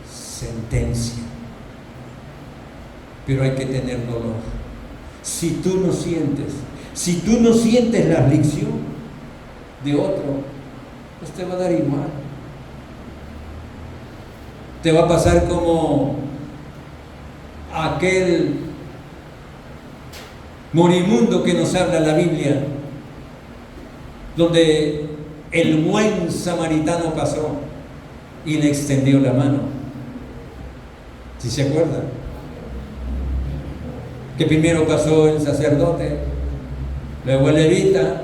sentencia. Pero hay que tener dolor. Si tú no sientes la aflicción de otro, pues te va a dar igual. Te va a pasar como aquel moribundo que nos habla la Biblia, donde el buen samaritano pasó y le extendió la mano. ¿Sí se acuerdan? Que primero pasó el sacerdote, luego el levita,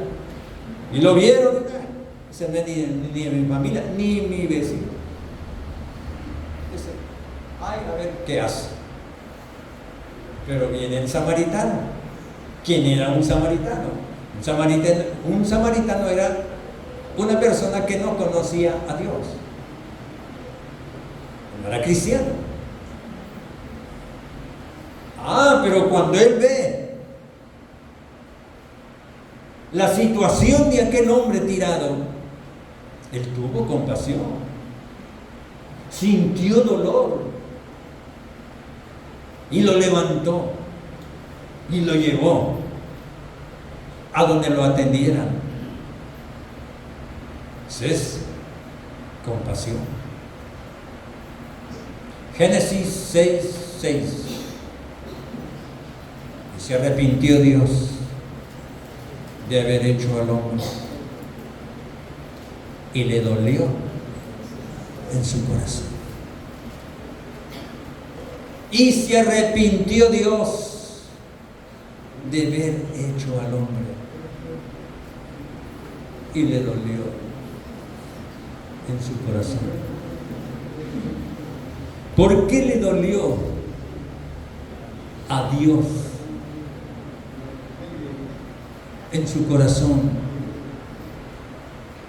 y lo vieron. Dice, ni mi familia, ni mi vecino. Dice, ay, a ver qué hace. Pero viene el samaritano. ¿Quién era un samaritano? Un samaritano era una persona que no conocía a Dios. No era cristiano. Pero cuando él ve la situación de aquel hombre tirado, él tuvo compasión, sintió dolor y lo levantó y lo llevó a donde lo atendieran. Eso es compasión. Génesis 6:6. Y se arrepintió Dios de haber hecho al hombre y le dolió en su corazón. Y se arrepintió Dios de haber hecho al hombre y le dolió en su corazón. ¿Por qué le dolió a Dios en su corazón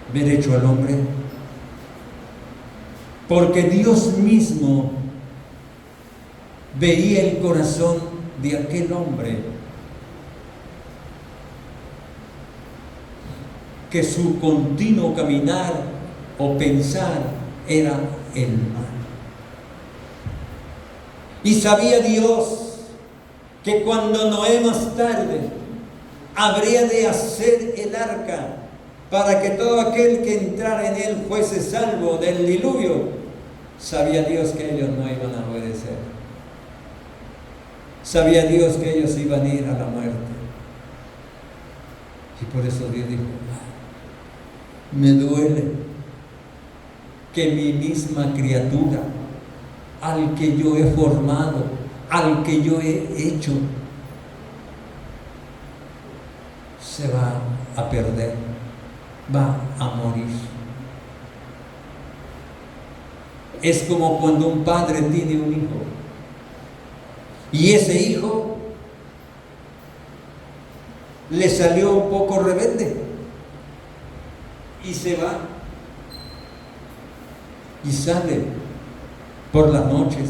haber hecho al hombre? Porque Dios mismo veía el corazón de aquel hombre, que su continuo caminar o pensar era el mal. Y sabía Dios que cuando Noé más tarde habría de hacer el arca para que todo aquel que entrara en él fuese salvo del diluvio, sabía Dios que ellos no iban a obedecer. Sabía Dios que ellos iban a ir a la muerte. Y por eso Dios dijo, me duele que mi misma criatura, al que yo he formado, al que yo he hecho, se va a perder, va a morir. Es como cuando un padre tiene un hijo y ese hijo le salió un poco rebelde y se va y sale por las noches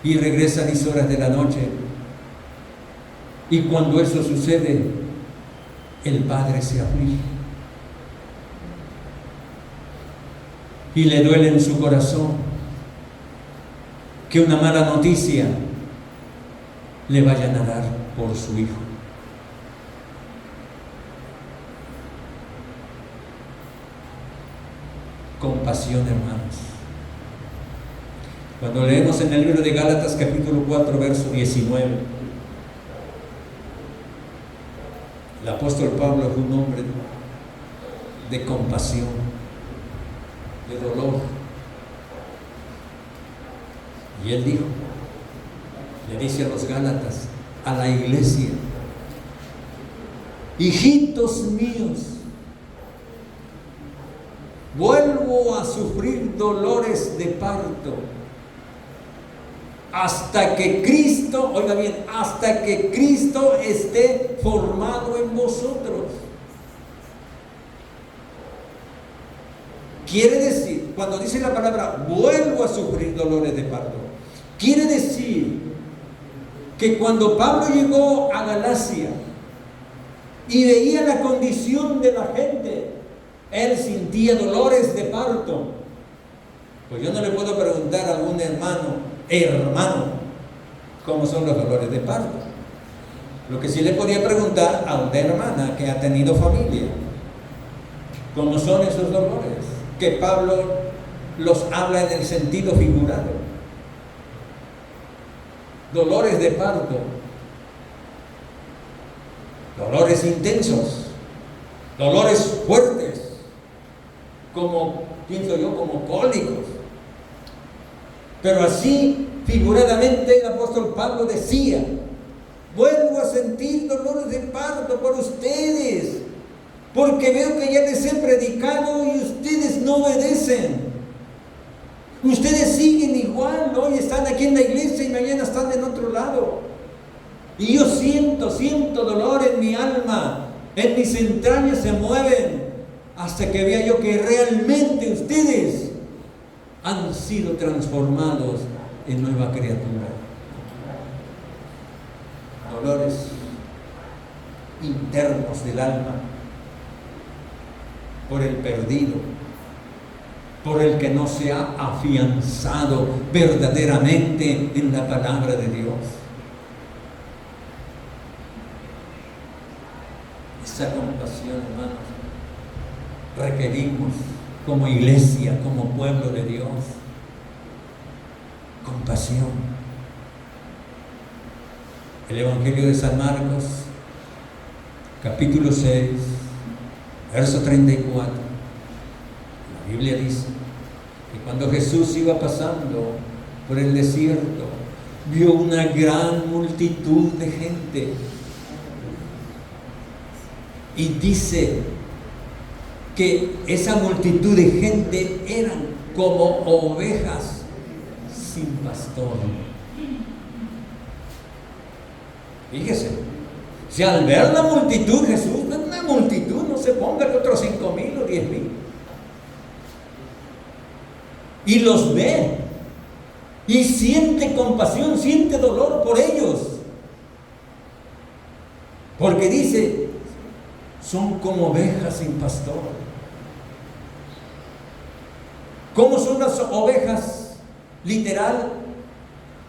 y regresa a 10 horas de la noche, y cuando eso sucede el padre se aflige y le duele en su corazón que una mala noticia le vayan a dar por su hijo. compasión, hermanos. Cuando leemos en el libro de Gálatas capítulo 4 verso 19, el apóstol Pablo es un hombre de compasión, de dolor. Y él dijo, le dice a los Gálatas, a la iglesia: hijitos míos, vuelvo a sufrir dolores de parto hasta que Cristo, oiga bien, hasta que Cristo esté formado en vosotros. Quiere decir, cuando dice la palabra vuelvo a sufrir dolores de parto, quiere decir que cuando Pablo llegó a Galacia y veía la condición de la gente, él sentía dolores de parto. Pues yo no le puedo preguntar a un hermano, ¿cómo son los dolores de parto? Lo que sí le podía preguntar a una hermana que ha tenido familia, ¿cómo son esos dolores? Que Pablo los habla en el sentido figurado. Dolores de parto, dolores intensos, dolores fuertes, como, pienso yo, como cólicos. Pero así, figuradamente, el apóstol Pablo decía: vuelvo a sentir dolores de parto por ustedes, porque veo que ya les he predicado y ustedes no obedecen. Ustedes siguen igual, hoy están aquí en la iglesia y mañana están en otro lado. Y yo siento dolor en mi alma, en mis entrañas se mueven, hasta que vea yo que realmente ustedes han sido transformados en nueva criatura. Dolores internos del alma, por el perdido, por el que no se ha afianzado verdaderamente en la palabra de Dios. Esa compasión, hermanos, requerimos como iglesia, como pueblo de Dios. Compasión. El Evangelio de San Marcos, capítulo 6, verso 34. La Biblia dice que cuando Jesús iba pasando por el desierto, vio una gran multitud de gente. Y dice que esa multitud de gente eran como ovejas sin pastor. Fíjese, si al ver la multitud, Jesús no es una multitud, no se ponga que otros 5,000 o 10,000. Y los ve y siente compasión, siente dolor por ellos, porque dice: son como ovejas sin pastor. ¿Cómo son las ovejas literal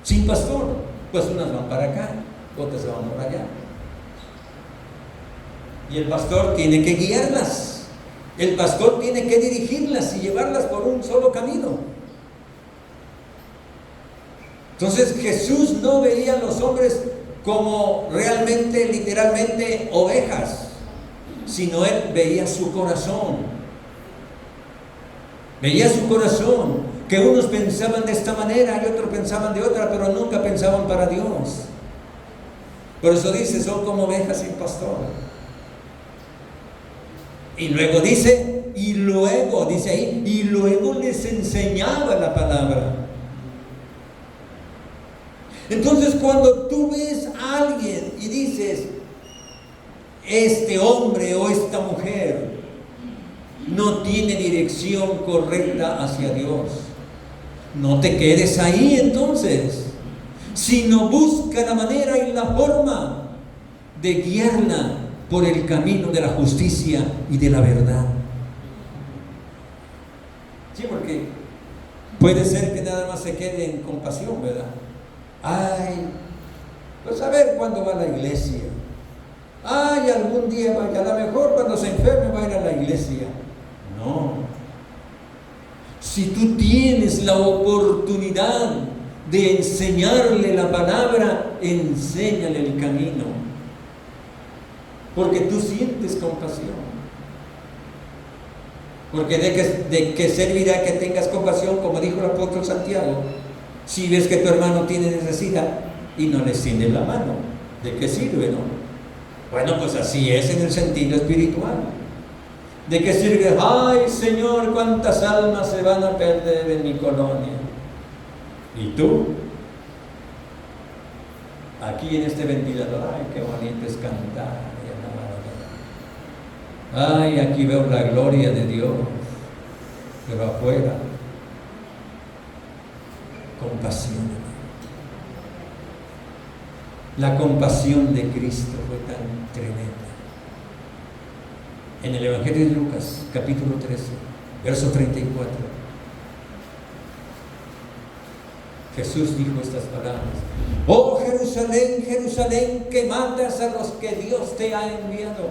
sin pastor? Pues unas van para acá, otras se van por allá. Y el pastor tiene que guiarlas. El pastor tiene que dirigirlas y llevarlas por un solo camino. Entonces Jesús no veía a los hombres como realmente, literalmente ovejas, sino él veía su corazón. Veía su corazón, que unos pensaban de esta manera y otros pensaban de otra, pero nunca pensaban para Dios. Por eso dice: son como ovejas sin pastor. Y luego dice, dice ahí, y luego les enseñaba la palabra. Entonces, cuando tú ves a alguien y dices: este hombre o esta mujer no tiene dirección correcta hacia Dios, no te quedes ahí entonces, sino busca la manera y la forma de guiarla por el camino de la justicia y de la verdad. Sí, porque puede ser que nada más se quede en compasión, ¿verdad? Ay, pues a ver cuándo va a la iglesia. Ay, algún día vaya, a lo mejor cuando se enferme va a ir a la iglesia. No. Si tú tienes la oportunidad de enseñarle la palabra, enséñale el camino, porque tú sientes compasión. Porque de qué servirá que tengas compasión, como dijo el apóstol Santiago, si ves que tu hermano tiene necesidad y no le extiendes la mano? ¿De qué sirve, no? Bueno, pues así es en el sentido espiritual. ¿De qué sirve? Ay, Señor, cuántas almas se van a perder en mi colonia. ¿Y tú? Aquí en este ventilador, ay, qué bonito es cantar. Ay, aquí veo la gloria de Dios, pero afuera, compasión. La compasión de Cristo fue tan tremenda. En el Evangelio de Lucas, capítulo 13, verso 34, Jesús dijo estas palabras: oh Jerusalén, Jerusalén, que matas a los que Dios te ha enviado.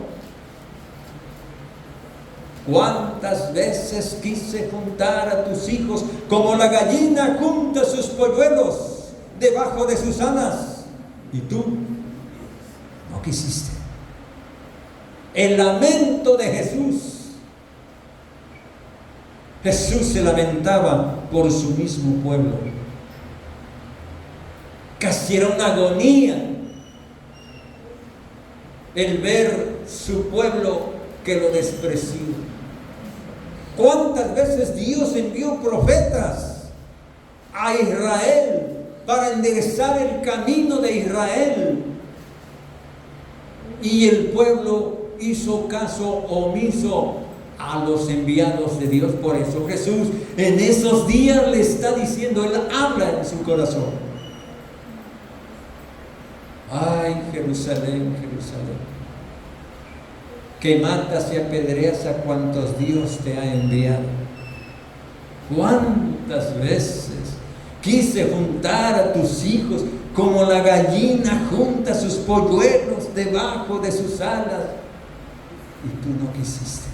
¿Cuántas veces quise juntar a tus hijos como la gallina junta sus polluelos debajo de sus alas? Y tú no quisiste. El lamento de Jesús. Jesús se lamentaba por su mismo pueblo. Casi era una agonía el ver su pueblo que lo despreció. ¿Cuántas veces Dios envió profetas a Israel para enderezar el camino de Israel? Y el pueblo hizo caso omiso a los enviados de Dios. Por eso Jesús en esos días le está diciendo, Él habla en su corazón: ay, Jerusalén, Jerusalén, que matas y apedreas a cuantos Dios te ha enviado. ¿Cuántas veces quise juntar a tus hijos como la gallina junta sus polluelos debajo de sus alas? Y tú no quisiste.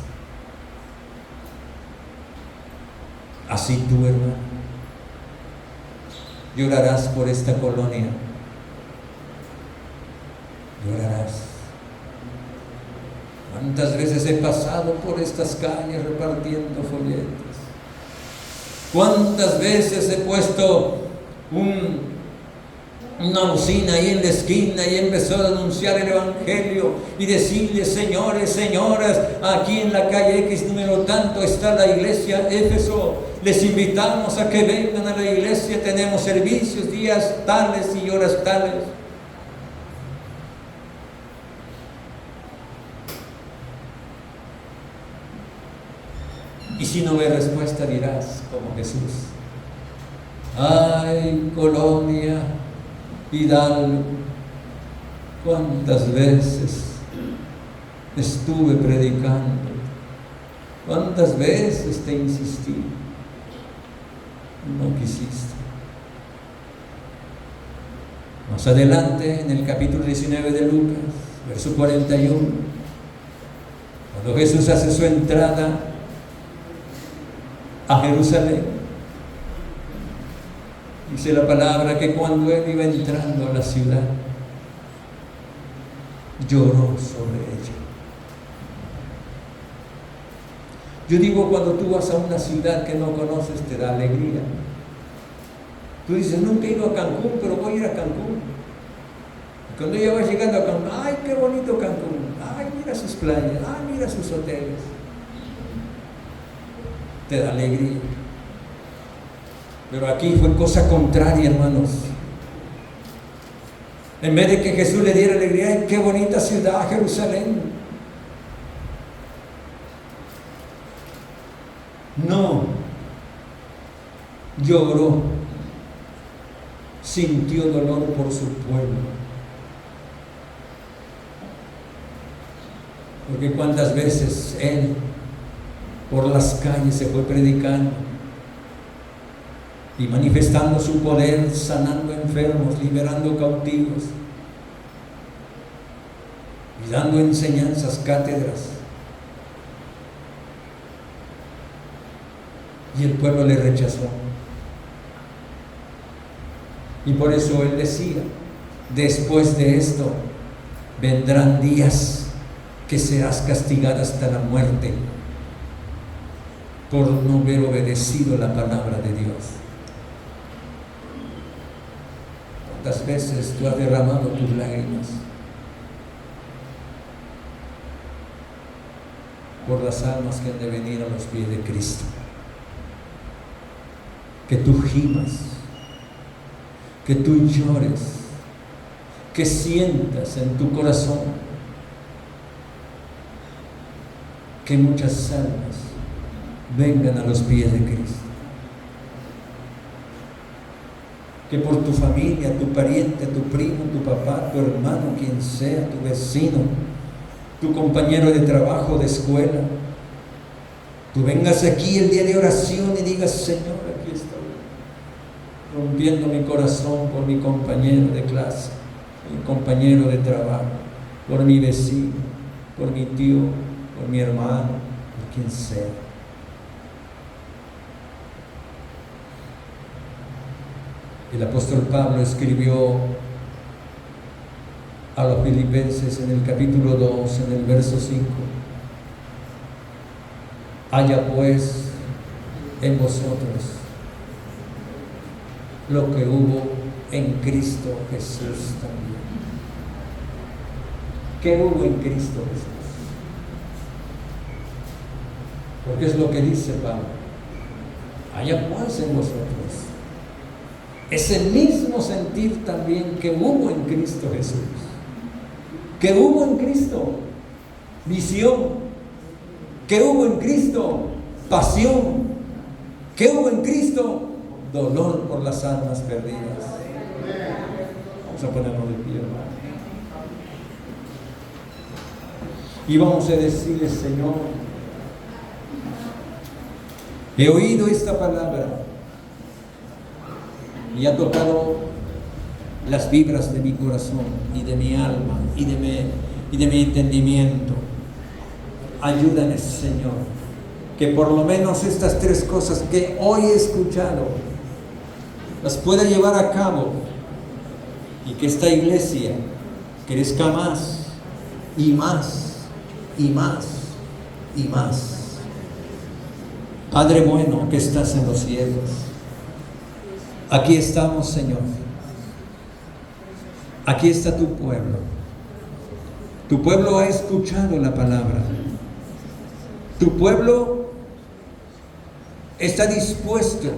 Así tú, hermano, llorarás por esta colonia. Llorarás. ¿Cuántas veces he pasado por estas calles repartiendo folletos? ¿Cuántas veces he puesto una bocina ahí en la esquina y empezó a anunciar el Evangelio y decirle: señores, señoras, aquí en la calle X número tanto está la iglesia Éfeso, les invitamos a que vengan a la iglesia, tenemos servicios días tales y horas tales? Y si no ves respuesta, dirás como Jesús: ay, Colonia, Hidalgo, cuántas veces estuve predicando, cuántas veces te insistí, no quisiste. Más adelante, en el capítulo 19 de Lucas, verso 41, cuando Jesús hace su entrada a Jerusalén, dice la palabra que cuando él iba entrando a la ciudad, lloró sobre ella. Yo digo, cuando tú vas a una ciudad que no conoces, te da alegría. Tú dices: nunca he ido a Cancún, pero voy a ir a Cancún. Y cuando ya vas llegando a Cancún, ay, qué bonito Cancún, ay, mira sus playas, ay, mira sus hoteles. Te da alegría. Pero aquí fue cosa contraria, hermanos. En vez de que Jesús le diera alegría: ¡ay, qué bonita ciudad, Jerusalén! No, lloró, sintió dolor por su pueblo. Porque cuántas veces él por las calles se fue predicando y manifestando su poder, sanando enfermos, liberando cautivos y dando enseñanzas, cátedras. y el pueblo le rechazó. Y por eso él decía, después de esto vendrán días que serás castigada hasta la muerte por no haber obedecido la palabra de Dios. ¿Cuántas veces tú has derramado tus lágrimas por las almas que han de venir a los pies de Cristo? Que tú gimas, que tú llores, que sientas en tu corazón que muchas almas vengan a los pies de Cristo. Que por tu familia, tu pariente, tu primo, tu papá, tu hermano, quien sea, tu vecino, tu compañero de trabajo, de escuela, tú vengas aquí el día de oración y digas: Señor, aquí estoy, rompiendo mi corazón por mi compañero de clase, mi compañero de trabajo, por mi vecino, por mi tío, por mi hermano, por quien sea. El apóstol Pablo escribió a los Filipenses en el capítulo 2, en el verso 5: haya pues en vosotros lo que hubo en Cristo Jesús también. ¿Qué hubo en Cristo Jesús? Porque es lo que dice Pablo: haya pues en vosotros. Es el mismo sentir también que hubo en Cristo Jesús. Que hubo en Cristo visión. Que hubo en Cristo pasión. Que hubo en Cristo dolor por las almas perdidas. Vamos a ponernos de pie, hermano. Y vamos a decirle: Señor, he oído esta palabra y ha tocado las vibras de mi corazón y de mi alma y de mi entendimiento. Ayúdame, Señor, que por lo menos estas tres cosas que hoy he escuchado las pueda llevar a cabo, y que esta iglesia crezca más y más y más y más. Padre bueno que estás en los cielos, aquí estamos, Señor. Aquí está tu pueblo. Tu pueblo ha escuchado la palabra. Tu pueblo está dispuesto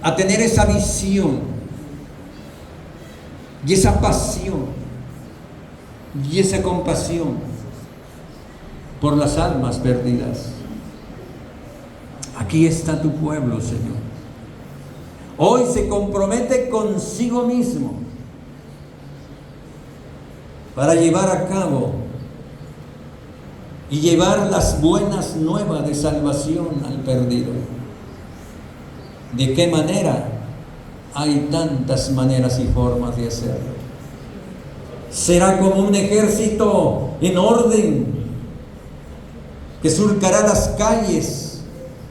a tener esa visión y esa pasión y esa compasión por las almas perdidas. Aquí está tu pueblo, Señor. Hoy se compromete consigo mismo para llevar a cabo y llevar las buenas nuevas de salvación al perdido. ¿De qué manera? Hay tantas maneras y formas de hacerlo. Será como un ejército en orden que surcará las calles,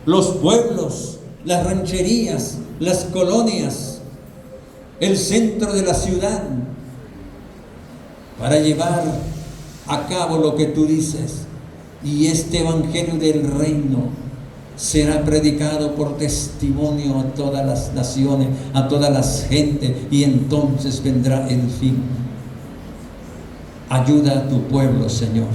los pueblos, las rancherías, las colonias, el centro de la ciudad, para llevar a cabo lo que tú dices. Y este evangelio del reino será predicado por testimonio a todas las naciones, a todas las gentes, y entonces vendrá el fin. Ayuda a tu pueblo, Señor.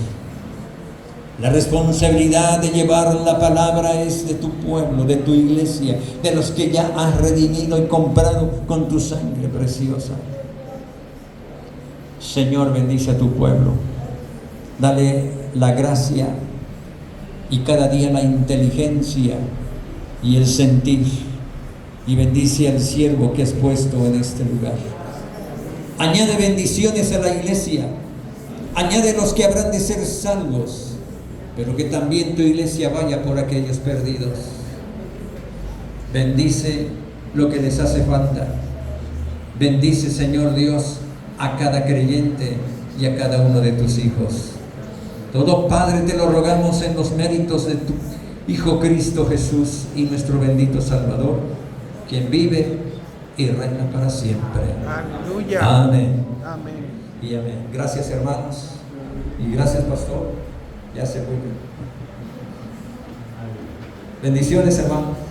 La responsabilidad de llevar la palabra es de tu pueblo, de tu iglesia, de los que ya has redimido y comprado con tu sangre preciosa. Señor, bendice a tu pueblo. Dale la gracia y cada día la inteligencia y el sentir. Y bendice al siervo que has puesto en este lugar. Añade bendiciones a la iglesia. Añade los que habrán de ser salvos, pero que también tu iglesia vaya por aquellos perdidos. Bendice lo que les hace falta. Bendice, Señor Dios, a cada creyente y a cada uno de tus hijos. Todo, Padre, te lo rogamos en los méritos Hijo Cristo Jesús y nuestro bendito Salvador, quien vive y reina para siempre. Aleluya. Amén. Amén. Y amén. Gracias, hermanos. Y gracias, pastor. Ya se vuelve. Bendiciones, hermano.